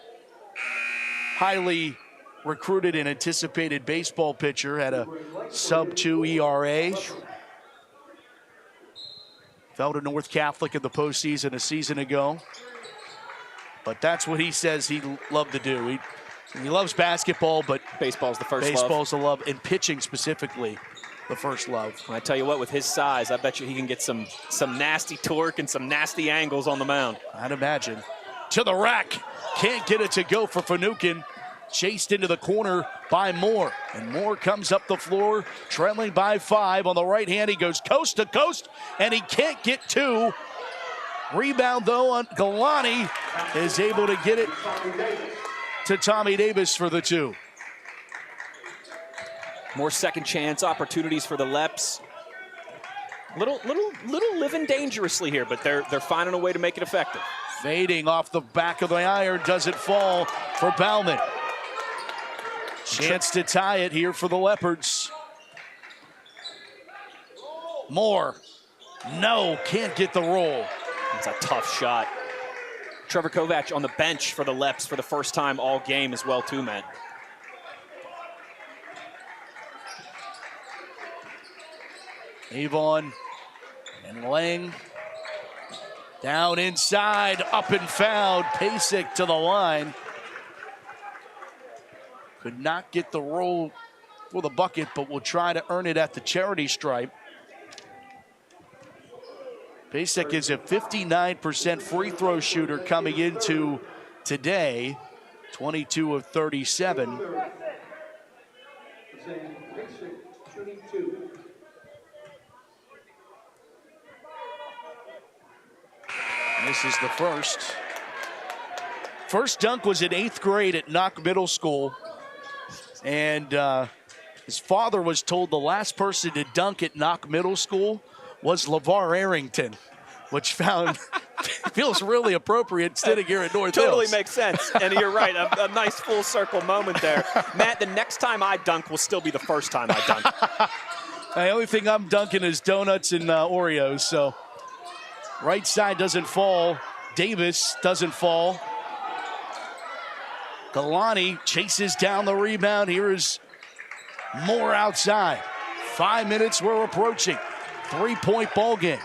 highly recruited and anticipated baseball pitcher, had a sub-2 ERA. Fell to North Catholic in the postseason a season ago. But that's what he says he loved to do. He loves basketball, but baseball's the first love. Baseball's the love, and pitching specifically the first love. I tell you what, with his size, I bet you he can get some nasty torque and some nasty angles on the mound. I'd imagine. To the rack. Can't get it to go for Finucane. Chased into the corner by Moore. And Moore comes up the floor, trailing by 5. On the right hand, he goes coast to coast, and he can't get 2. Rebound, though, on Galani is able to get it to Tommy Davis for the 2. More second chance opportunities for the Leps. Little living dangerously here, but they're finding a way to make it effective. Fading off the back of the iron, doesn't fall for Bauman. Chance to tie it here for the Leopards. Moore, no, can't get the roll. It's a tough shot. Trevor Kovac on the bench for the Leps for the first time all game as well too, Matt. Avon and Lang down inside, up and fouled. Pasek to the line. Could not get the roll for the bucket, but will try to earn it at the charity stripe. Pasek is a 59% free throw shooter coming into today, 22 of 37. This is the first. First dunk was in 8th grade at Knoch Middle School. And his father was told the last person to dunk at Knoch Middle School was LeVar Arrington, which feels really appropriate sitting here at North Totally Hills. makes sense. And you're right, a nice full circle moment there. Matt, the next time I dunk will still be the first time I dunk. The only thing I'm dunking is donuts and Oreos, so. Right side doesn't fall. Davis doesn't fall. Galani chases down the rebound. Here is Moore outside. 5 minutes, we're approaching. 3-point ball game.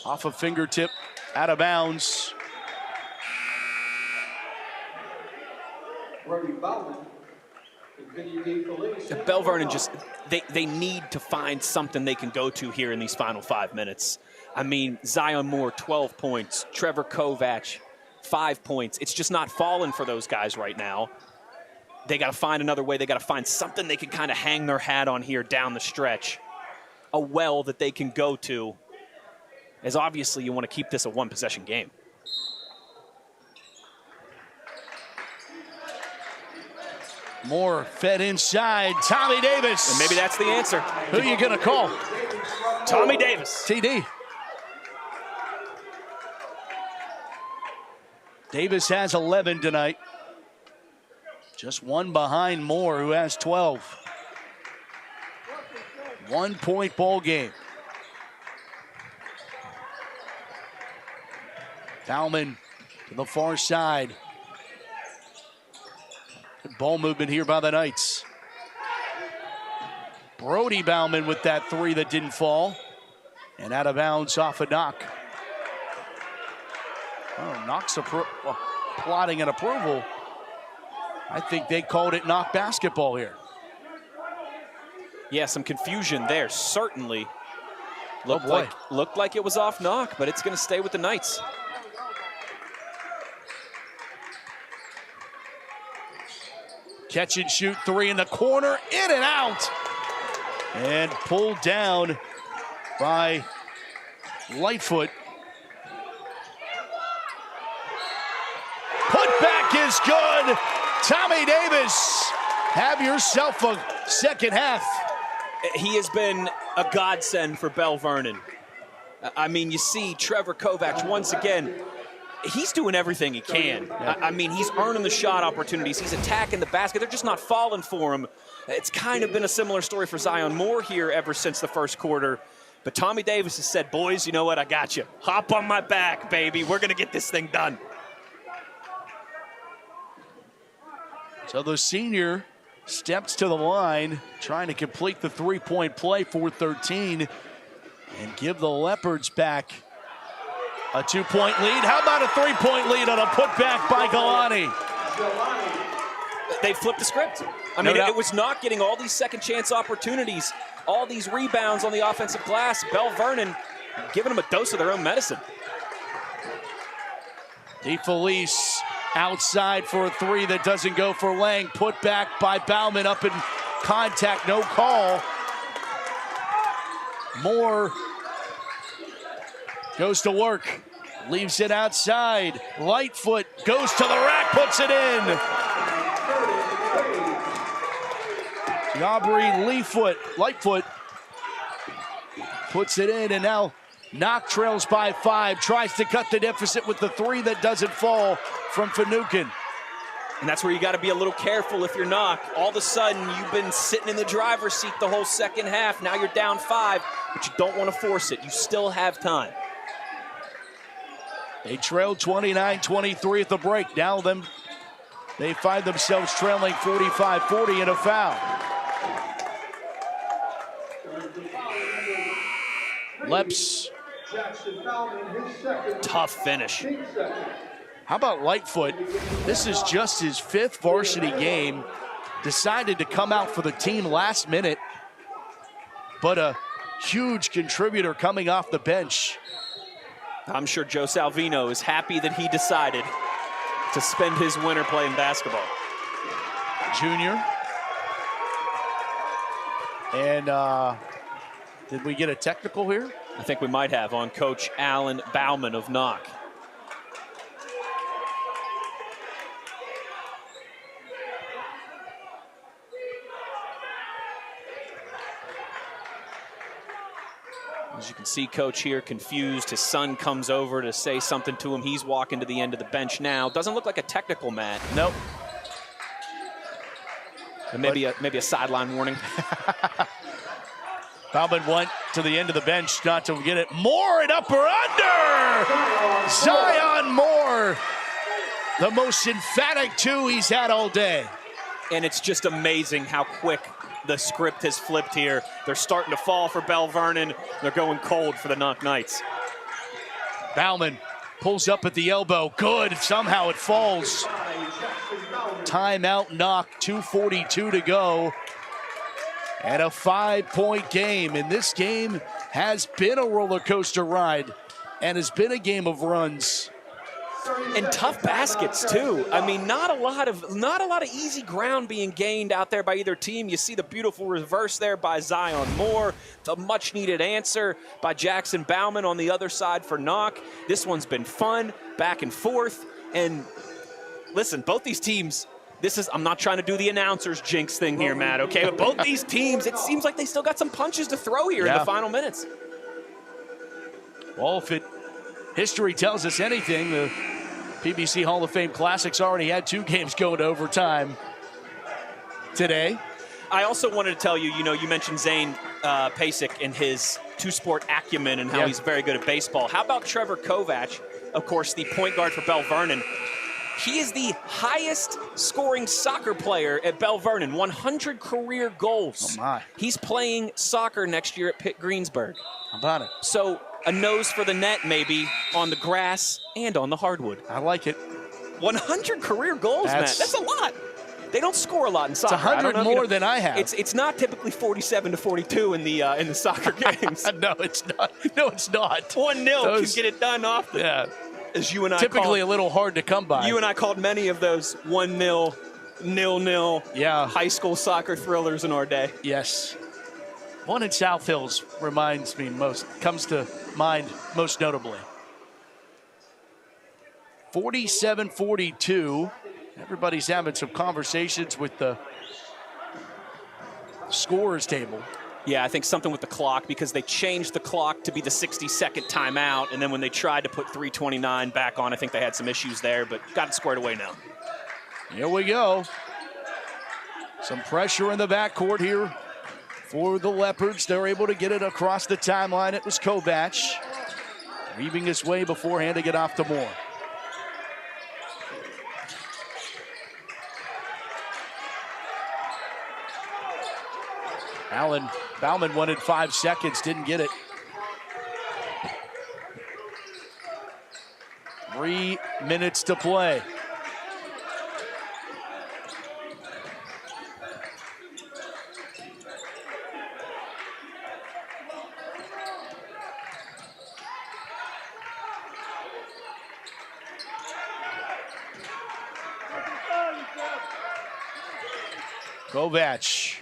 Off a fingertip, out of bounds. Belle Vernon just, they need to find something they can go to here in these final 5 minutes. I mean, Zion Moore, 12 points. Trevor Kovac, 5 points. It's just not falling for those guys right now. They got to find another way. They got to find something they can kind of hang their hat on here down the stretch. A well that they can go to, as obviously you want to keep this a one-possession game. Moore fed inside. Tommy Davis. And maybe that's the answer. Who are you going to call? Tommy Davis. TD. Davis has 11 tonight. Just one behind Moore, who has 12. 1 point ball game. Bauman to the far side. Good ball movement here by the Knights. Brody Bauman with that three that didn't fall. And out of bounds off of Knoch. Oh, Knoch's plotting an approval. I think they called it Knoch basketball here. Yeah, some confusion there, certainly. Looked like it was off Knoch, but it's going to stay with the Knights. Catch and shoot three in the corner, in and out. And pulled down by Lightfoot. Put back is good. Tommy Davis, have yourself a second half. He has been a godsend for Belle Vernon. I mean, you see Trevor Kovac once again. He's doing everything he can. Yeah. I mean, he's earning the shot opportunities. He's attacking the basket. They're just not falling for him. It's kind of been a similar story for Zion Moore here ever since the first quarter. But Tommy Davis has said, boys, you know what? I got you. Hop on my back, baby. We're going to get this thing done. So the senior steps to the line, trying to complete the three-point play, 4-13, and give the Leopards back a 2-point lead. How about a 3-point lead on a putback by Galani? They flipped the script. I mean, it was not getting all these second chance opportunities, all these rebounds on the offensive glass. Belle Vernon giving them a dose of their own medicine. DeFelice outside for a three that doesn't go for Lang. Put back by Bauman, up in contact, no call. Moore goes to work, leaves it outside. Lightfoot goes to the rack, puts it in. Aubrey Lightfoot puts it in, and now Knoch trails by 5, tries to cut the deficit with the three that doesn't fall from Finucane. And that's where you got to be a little careful if you're Knoch. All of a sudden, you've been sitting in the driver's seat the whole second half. Now you're down 5, but you don't want to force it. You still have time. They trailed 29-23 at the break. Now they find themselves trailing 45-40 in a foul. Leps. Tough finish. How about Lightfoot? This is just his 5th varsity game. Decided to come out for the team last minute, but a huge contributor coming off the bench. I'm sure Joe Salvino is happy that he decided to spend his winter playing basketball. Junior. And did we get a technical here? I think we might have on Coach Alan Bauman of Knoch. As you can see, Coach here confused. His son comes over to say something to him. He's walking to the end of the bench now. Doesn't look like a technical, Matt. Nope. And maybe a sideline warning. Bauman went to the end of the bench not to get it. Moore and upper under! Zion Moore, the most emphatic 2 he's had all day. And it's just amazing how quick the script has flipped here. They're starting to fall for Belle Vernon. They're going cold for the Knoch Knights. Bauman pulls up at the elbow. Good. Somehow it falls. Timeout Knoch. 2:42 to go. And a 5-point game. And this game has been a roller coaster ride and has been a game of runs. And tough baskets too. I mean, not a lot of easy ground being gained out there by either team. You see the beautiful reverse there by Zion Moore, the much needed answer by Jackson Bauman on the other side for Knoch. This one's been fun, back and forth. And listen, both these teams, I'm not trying to do the announcer's jinx thing here, Matt, okay? But both these teams, it seems like they still got some punches to throw here in the final minutes. Well, if history tells us anything, the PBC Hall of Fame Classics already had 2 games go to overtime today. I also wanted to tell you, you mentioned Zane Pasek and his two-sport acumen and how he's very good at baseball. How about Trevor Kovac, of course, the point guard for Belle Vernon? He is the highest scoring soccer player at Belle Vernon, 100 career goals. Oh, my. He's playing soccer next year at Pitt Greensburg. How about it? So a nose for the net maybe on the grass and on the hardwood. I like it. 100 career goals, Matt. That's a lot. They don't score a lot in soccer. It's 100 more than I have. It's not typically 47-42 in the soccer games. No, it's not. No, it's not. 1-0 can get it done off the, as you and I typically a little hard to come by. You and I called many of those 1-0, 0-0 high school soccer thrillers in our day. Yes. One in South Hills comes to mind most notably. 47-42. Everybody's having some conversations with the scorers table. Yeah, I think something with the clock, because they changed the clock to be the 60-second timeout, and then when they tried to put 3:29 back on, I think they had some issues there, but got it squared away now. Here we go. Some pressure in the backcourt here for the Leopards. They're able to get it across the timeline. It was Kovac weaving his way beforehand to get off to Moore. Bauman wanted 5 seconds, didn't get it. 3 minutes to play. Kovac.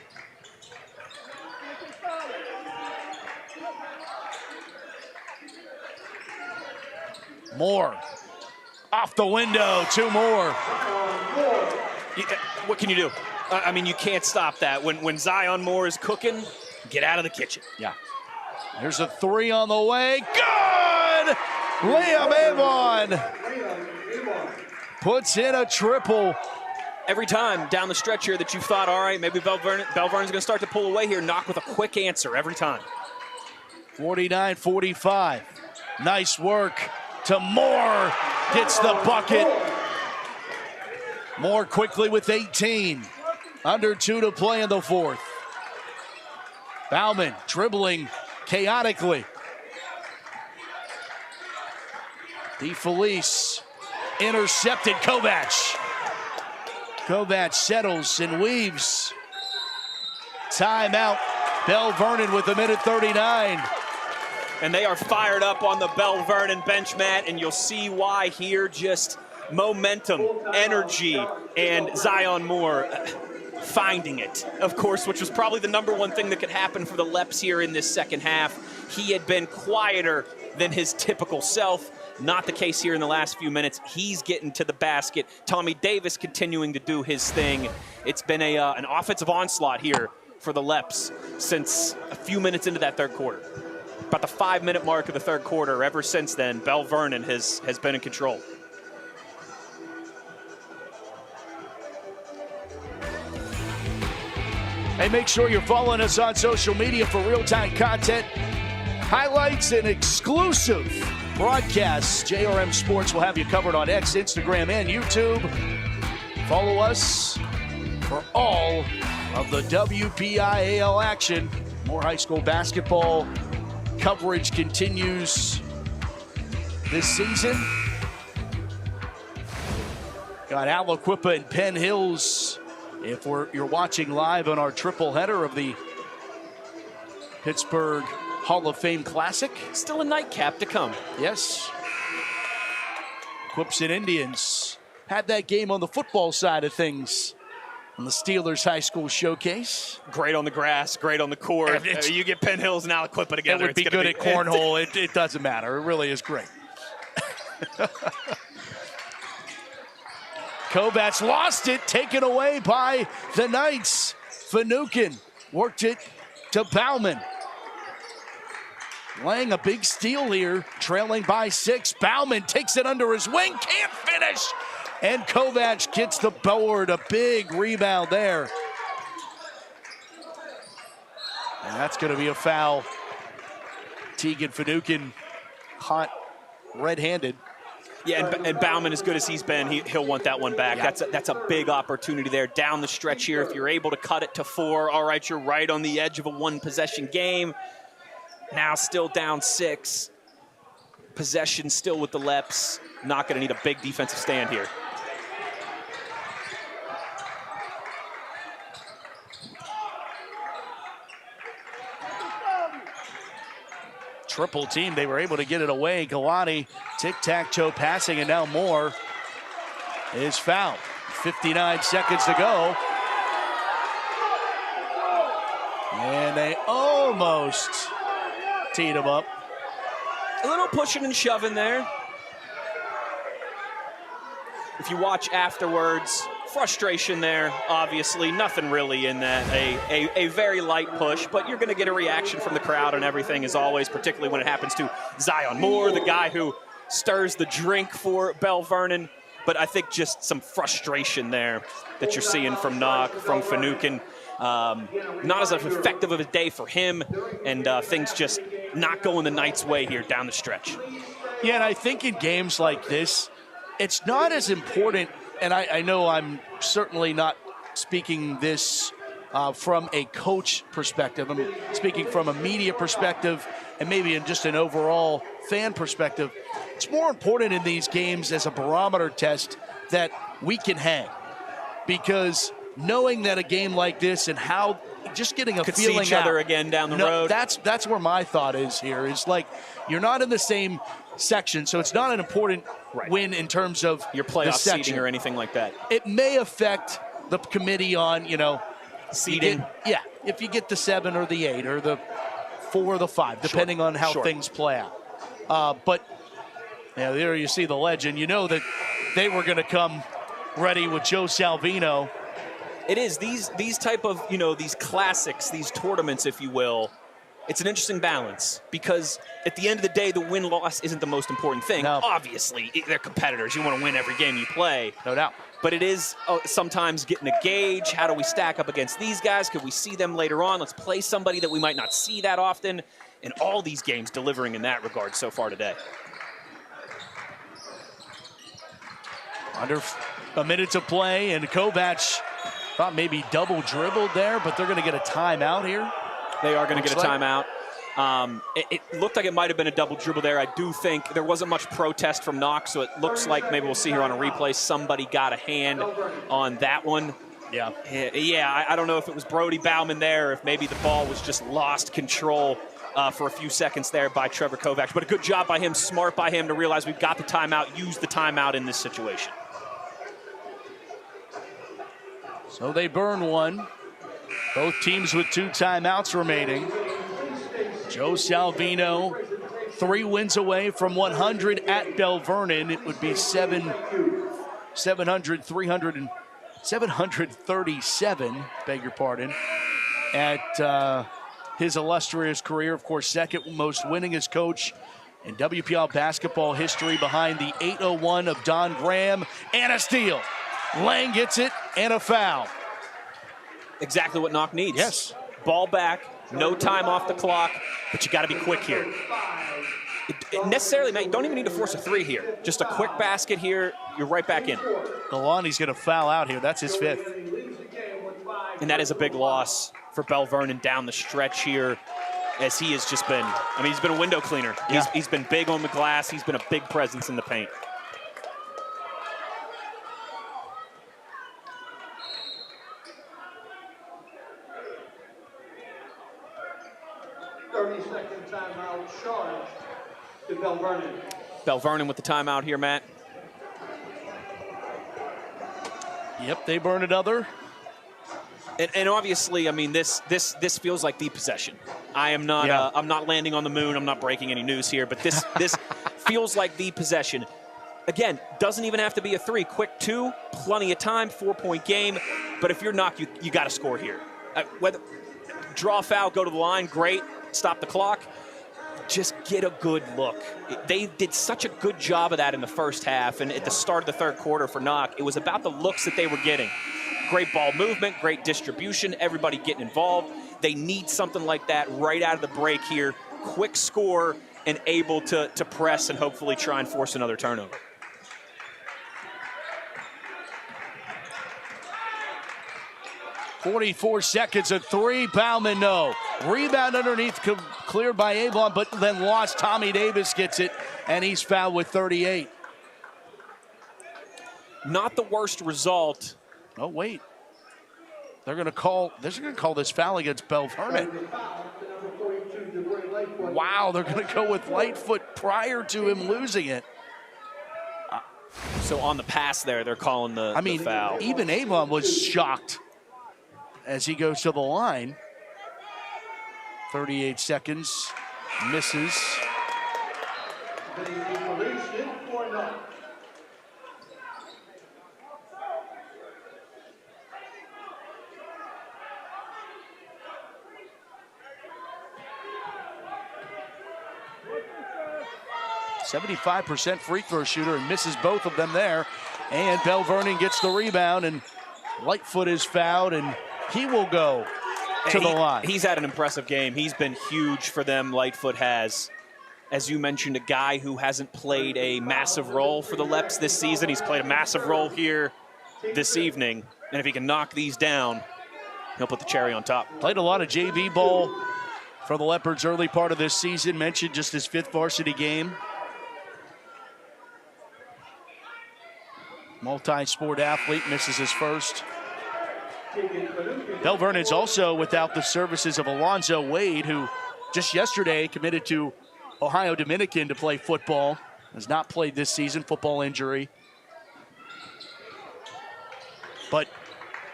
Moore. Off the window, 2 more. What can you do? I mean, you can't stop that. When Zion Moore is cooking, get out of the kitchen. Yeah. There's a 3 on the way. Good! Liam Avon puts in a triple. Every time down the stretch here that you thought, all right, maybe Belle Vernon's going to start to pull away here, Knoch with a quick answer every time. 49-45. Nice work to Moore. Gets the bucket. Moore quickly with 18. Under 2 to play in the 4th. Bauman dribbling chaotically. DeFelice intercepted Kovac. Kovac settles and weaves. Timeout. Belle Vernon with 1:39. And they are fired up on the Belle Vernon bench, Matt, and you'll see why here. Just momentum, energy, and Zion Moore finding it, of course, which was probably the #1 thing that could happen for the Leps here in this second half. He had been quieter than his typical self. Not the case here in the last few minutes. He's getting to the basket. Tommy Davis continuing to do his thing. It's been an offensive onslaught here for the Leps since a few minutes into that third quarter. About the 5-minute mark of the third quarter. Ever since then, Belle Vernon has been in control. Hey, make sure you're following us on social media for real-time content, highlights, and exclusive broadcasts. JRM Sports will have you covered on X, Instagram, and YouTube. Follow us for all of the WPIAL action. More high school basketball coverage continues this season. Got Aliquippa and Penn Hills. If you're watching live on our triple header of the Pittsburgh Hall of Fame Classic. Still a nightcap to come. Yes. Quipson Indians had that game on the football side of things on the Steelers High School Showcase. Great on the grass, great on the court. You get Penn Hills and Aliquippa together. It would be good at cornhole. It doesn't matter. It really is great. Kovats lost it, taken away by the Knights. Finucane worked it to Bauman. Laying a big steal here, trailing by 6. Bauman takes it under his wing, can't finish. And Kovac gets the board, a big rebound there. And that's going to be a foul. Tegan Finucane caught red-handed. Yeah, and Bauman, as good as he's been, he'll want that one back. Yeah. That's a big opportunity there down the stretch here. If you're able to cut it to 4, all right, you're right on the edge of a one-possession game. Now still down 6. Possession still with the Leps. Not going to need a big defensive stand here. Triple team, they were able to get it away. Galati, tic-tac-toe passing, and now Moore is fouled. 59 seconds to go. And they almost teed him up. A little pushing and shoving there. If you watch afterwards, frustration there, obviously. Nothing really in that. A very light push, but you're going to get a reaction from the crowd and everything, as always, particularly when it happens to Zion Moore, the guy who stirs the drink for Belle Vernon. But I think just some frustration there that you're seeing from Knoch, from Finucane. Not as effective of a day for him, and things just not going the Knights' way here down the stretch. Yeah, and I think in games like this, it's not as important, and I know I'm certainly not speaking this from a coach perspective. I'm speaking from a media perspective and maybe in just an overall fan perspective. It's more important in these games as a barometer test that we can hang, because knowing that a game like this and how just getting a could feeling see each other again down the road. That's where my thought is here. Is like you're not in the same section, so it's not an important win in terms of your playoff seeding or anything like that. It may affect the committee on, seeding. If you get the 7 or the 8 or the 4 or the 5, depending on how things play out. But there you see the legend. You know that they were going to come ready with Joe Salvino. It is these type of, these classics, these tournaments, if you will. It's an interesting balance, because at the end of the day, the win-loss isn't the most important thing. No. Obviously, they're competitors. You want to win every game you play. No doubt. But it is sometimes getting a gauge. How do we stack up against these guys? Could we see them later on? Let's play somebody that we might not see that often. And all these games delivering in that regard so far today. Under a minute to play, and Kovac thought maybe double dribbled there, but they're going to get a timeout here. They are going to get a timeout. It looked like it might have been a double dribble there. I do think there wasn't much protest from Knoch, so it looks like maybe we'll see here on a replay somebody got a hand on that one. Yeah. Yeah, I don't know if it was Brody Bauman there, or if maybe the ball was just lost control for a few seconds there by Trevor Kovac. But a good job by him, smart by him to realize we've got the timeout, use the timeout in this situation. So they burn one. Both teams with 2 timeouts remaining. Joe Salvino, 3 wins away from 100 at Belle Vernon. It would be 737, beg your pardon, at his illustrious career. Of course, second most winningest coach in WPL basketball history, behind the 801 of Don Graham. And a steal. Lang gets it, and a foul. Exactly what Knoch needs. Yes. Ball back, no time off the clock, but you got to be quick here. Necessarily, you don't even need to force a 3 here. Just a quick basket here, you're right back in. Galani's going to foul out here. That's his 5th. And that is a big loss for Belle Vernon down the stretch here. as he has just been, I mean, he's been a window cleaner. Yeah. He's been big on the glass. He's been a big presence in the paint. Second timeout charged to Belle Vernon. Belle Vernon with the timeout here, Matt. Yep, they burn another. And obviously, I mean, this feels like the possession. I am not I'm not landing on the moon. I'm not breaking any news here, but this feels like the possession. Again, doesn't even have to be a 3. Quick 2, plenty of time, 4-point game. But if you're Knoch, you got to score here. Whether draw a foul, go to the line, great. Stop the clock. Just get a good look. They did such a good job of that in the first half, and at the start of the third quarter for Knoch, it was about the looks that they were getting. Great ball movement, great distribution, everybody getting involved. They need something like that right out of the break here. Quick score and able to press and hopefully try and force another turnover. .44 seconds, a 3, Bauman, no. Rebound underneath, cleared by Avon, but then lost. Tommy Davis gets it, and he's fouled with 38. Not the worst result. Oh, wait. They're going to call this foul against Belle Vernon. Wow, they're going to go with Lightfoot prior to him losing it. So on the pass there, they're calling the foul. Even Avon was shocked as he goes to the line. 38 seconds, misses. 75% free throw shooter and misses both of them there. And Belle Vernon gets the rebound, and Lightfoot is fouled, and he will go to the line. He's had an impressive game. He's been huge for them, Lightfoot has. As you mentioned, a guy who hasn't played a massive role for the Leps this season. He's played a massive role here this evening. And if he can knock these down, he'll put the cherry on top. Played a lot of JV ball for the Leopards early part of this season. Mentioned just his 5th varsity game. Multi-sport athlete, misses his first. Belle Vernon's also without the services of Alonzo Wade, who just yesterday committed to Ohio Dominican to play football. Has not played this season, football injury. But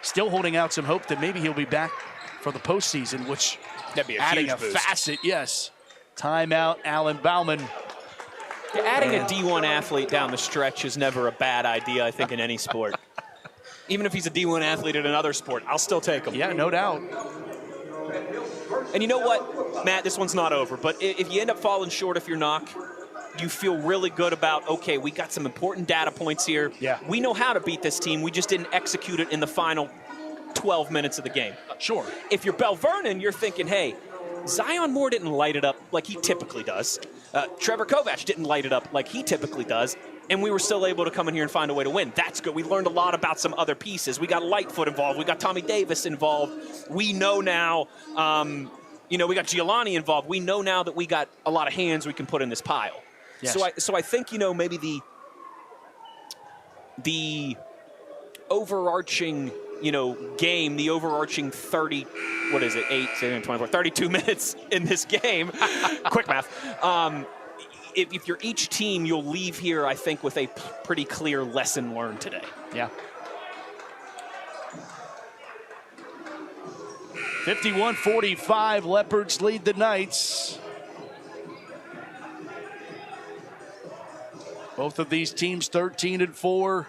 still holding out some hope that maybe he'll be back for the postseason, which that'd be adding huge a boost. facet, yes. Timeout, Alan Bauman. Adding a D1 athlete down the stretch is never a bad idea, I think, in any sport. Even if he's a D1 athlete in another sport, I'll still take him. Yeah, no doubt. And you know what, Matt, this one's not over, but if you end up falling short if you're Knoch, you feel really good about, okay, we got some important data points here. Yeah. We know how to beat this team. We just didn't execute it in the final 12 minutes of the game. Sure. If you're Belle Vernon, you're thinking, hey, Zion Moore didn't light it up like he typically does. Trevor Kovac didn't light it up like he typically does. And we were still able to come in here and find a way to win. That's good. We learned a lot about some other pieces. We got Lightfoot involved. We got Tommy Davis involved. We know now, we got Giuliani involved. We know now that we got a lot of hands we can put in this pile. Yes. So I think, maybe the overarching, game, the overarching 32 minutes in this game, quick math, if you're each team, you'll leave here, I think, with a pretty clear lesson learned today. Yeah. 51-45, Leopards lead the Knights. Both of these teams 13-4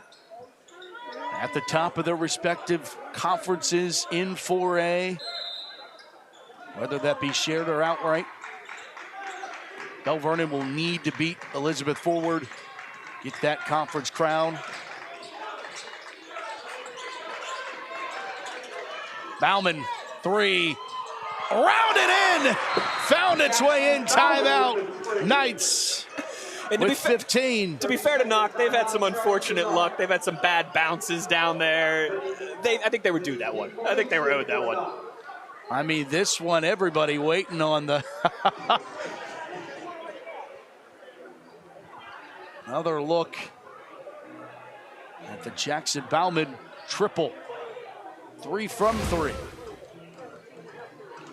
at the top of their respective conferences in 4A, whether that be shared or outright. Belle Vernon will need to beat Elizabeth Forward, get that conference crown. Bauman, 3, rounded in, found its way in, timeout, Knights with 15. To be fair to Knoch, they've had some unfortunate luck. They've had some bad bounces down there. I think they were due that one. I think they were owed that one. I mean, this one, everybody waiting on the another look at the Jackson Bauman triple. 3 from 3.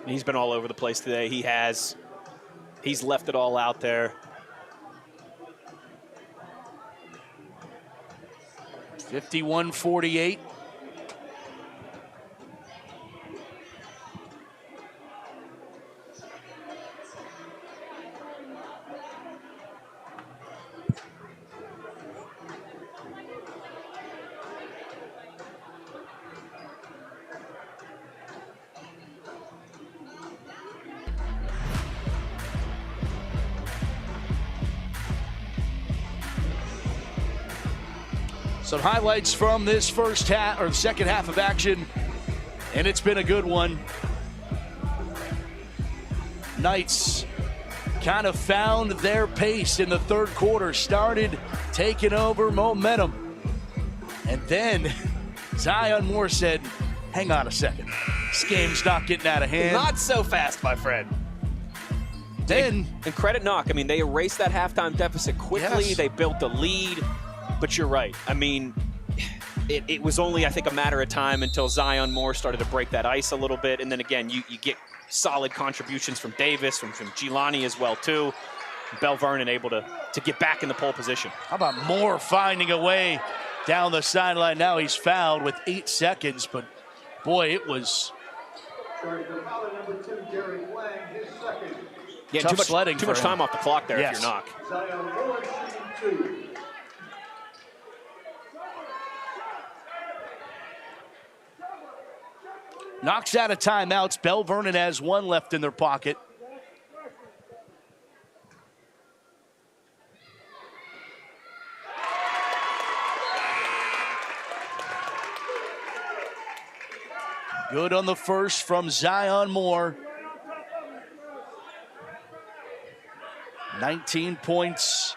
He's been all over the place today. He has. He's left it all out there. 51-48. Some highlights from this first half, or the second half of action, and it's been a good one. Knights kind of found their pace in the third quarter, started taking over momentum. And then Zion Moore said, hang on a second, this game's not getting out of hand. Not so fast, my friend. Then, and credit Knoch, I mean, they erased that halftime deficit quickly. Yes. They built a lead. But you're right. I mean, it was only, I think, a matter of time until Zion Moore started to break that ice a little bit. And then again, you get solid contributions from Davis, from Giuliani as well, too. Belle Vernon able to get back in the pole position. How about Moore finding a way down the sideline? Now he's fouled with 8 seconds, but boy, it was yeah, tough sledding. Too much time off the clock there. Yes. If you're Knoch. Zion Moore shooting 2. Knocks out of timeouts. Belle Vernon has 1 left in their pocket. Good on the first from Zion Moore. 19 points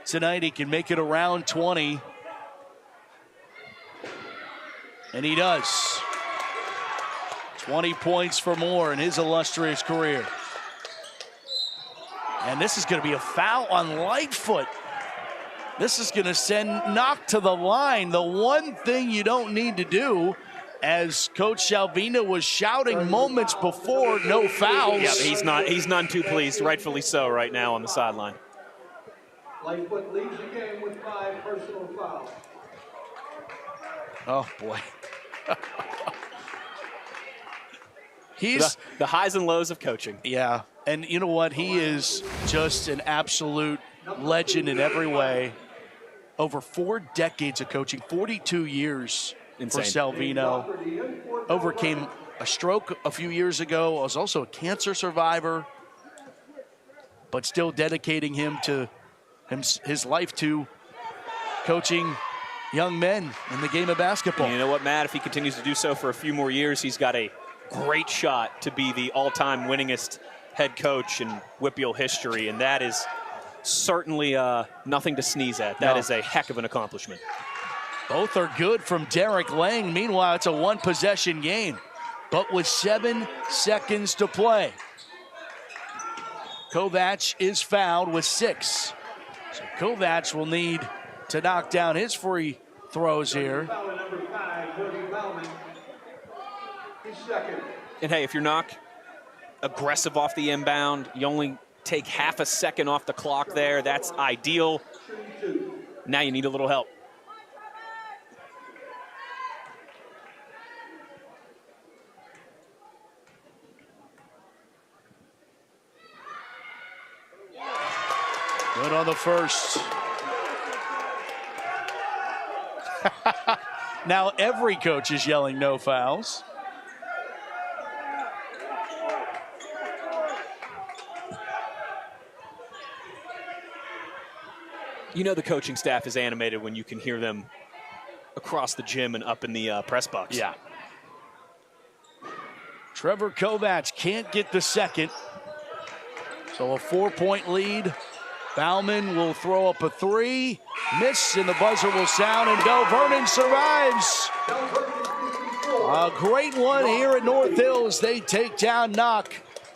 tonight. He can make it around 20. And he does. 20 points for Moore in his illustrious career. And this is going to be a foul on Lightfoot. This is going to send Knoch to the line. The one thing you don't need to do, as Coach Salvino was shouting moments before, no fouls. Yeah, he's none too pleased, rightfully so, right now on the sideline. Lightfoot leads the game with 5 personal fouls. Oh, boy. He's the highs and lows of coaching. Yeah, and you know what? He is just an absolute legend in every way. Over 4 decades of coaching, 42 years Insane. for Salvino. Overcame a stroke a few years ago. Was also a cancer survivor, but still dedicating his life to coaching young men in the game of basketball. And you know what, Matt? If he continues to do so for a few more years, he's got a great shot to be the all-time winningest head coach in WPIAL history, and that is certainly nothing to sneeze at. That is a heck of an accomplishment. Both are good from Derek Lang. Meanwhile, it's a 1-possession game, but with 7 seconds to play. Kovac is fouled with 6. So Kovac will need to knock down his free throws here. And hey, if you're Knoch, aggressive off the inbound, you only take half a second off the clock there. That's ideal. Now you need a little help. Good on the first. Now every coach is yelling no fouls. You know the coaching staff is animated when you can hear them across the gym and up in the press box. Yeah. Trevor Kovac can't get the second. So a 4-point lead. Bauman will throw up a 3. Miss, and the buzzer will sound, and Belle Vernon survives. A great one here at North Hills. They take down Knoch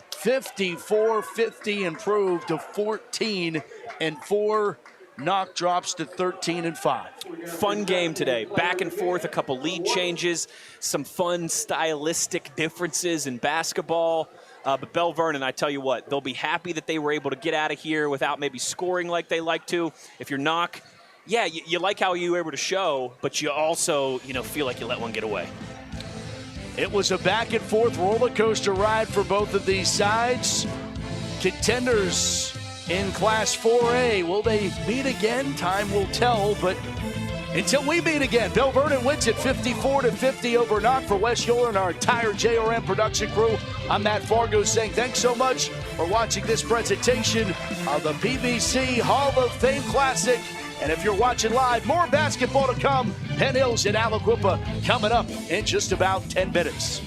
54-50, improved to 14-4. Knoch drops to 13-5. Fun game today. Back and forth, a couple lead changes, some fun stylistic differences in basketball. But Belle Vernon, I tell you what, they'll be happy that they were able to get out of here without maybe scoring like they like to. If you're Knoch, yeah, you like how you were able to show, but you also, feel like you let one get away. It was a back and forth roller coaster ride for both of these sides. Contenders in Class 4A. Will they meet again? Time will tell, but until we meet again, Belle Vernon wins it 54-50 over Knoch. For Wes Euler and our entire JRM production crew, I'm Matt Fargo saying thanks so much for watching this presentation of the PBC Hall of Fame Classic. And if you're watching live, more basketball to come. Penn Hills and Aliquippa coming up in just about 10 minutes.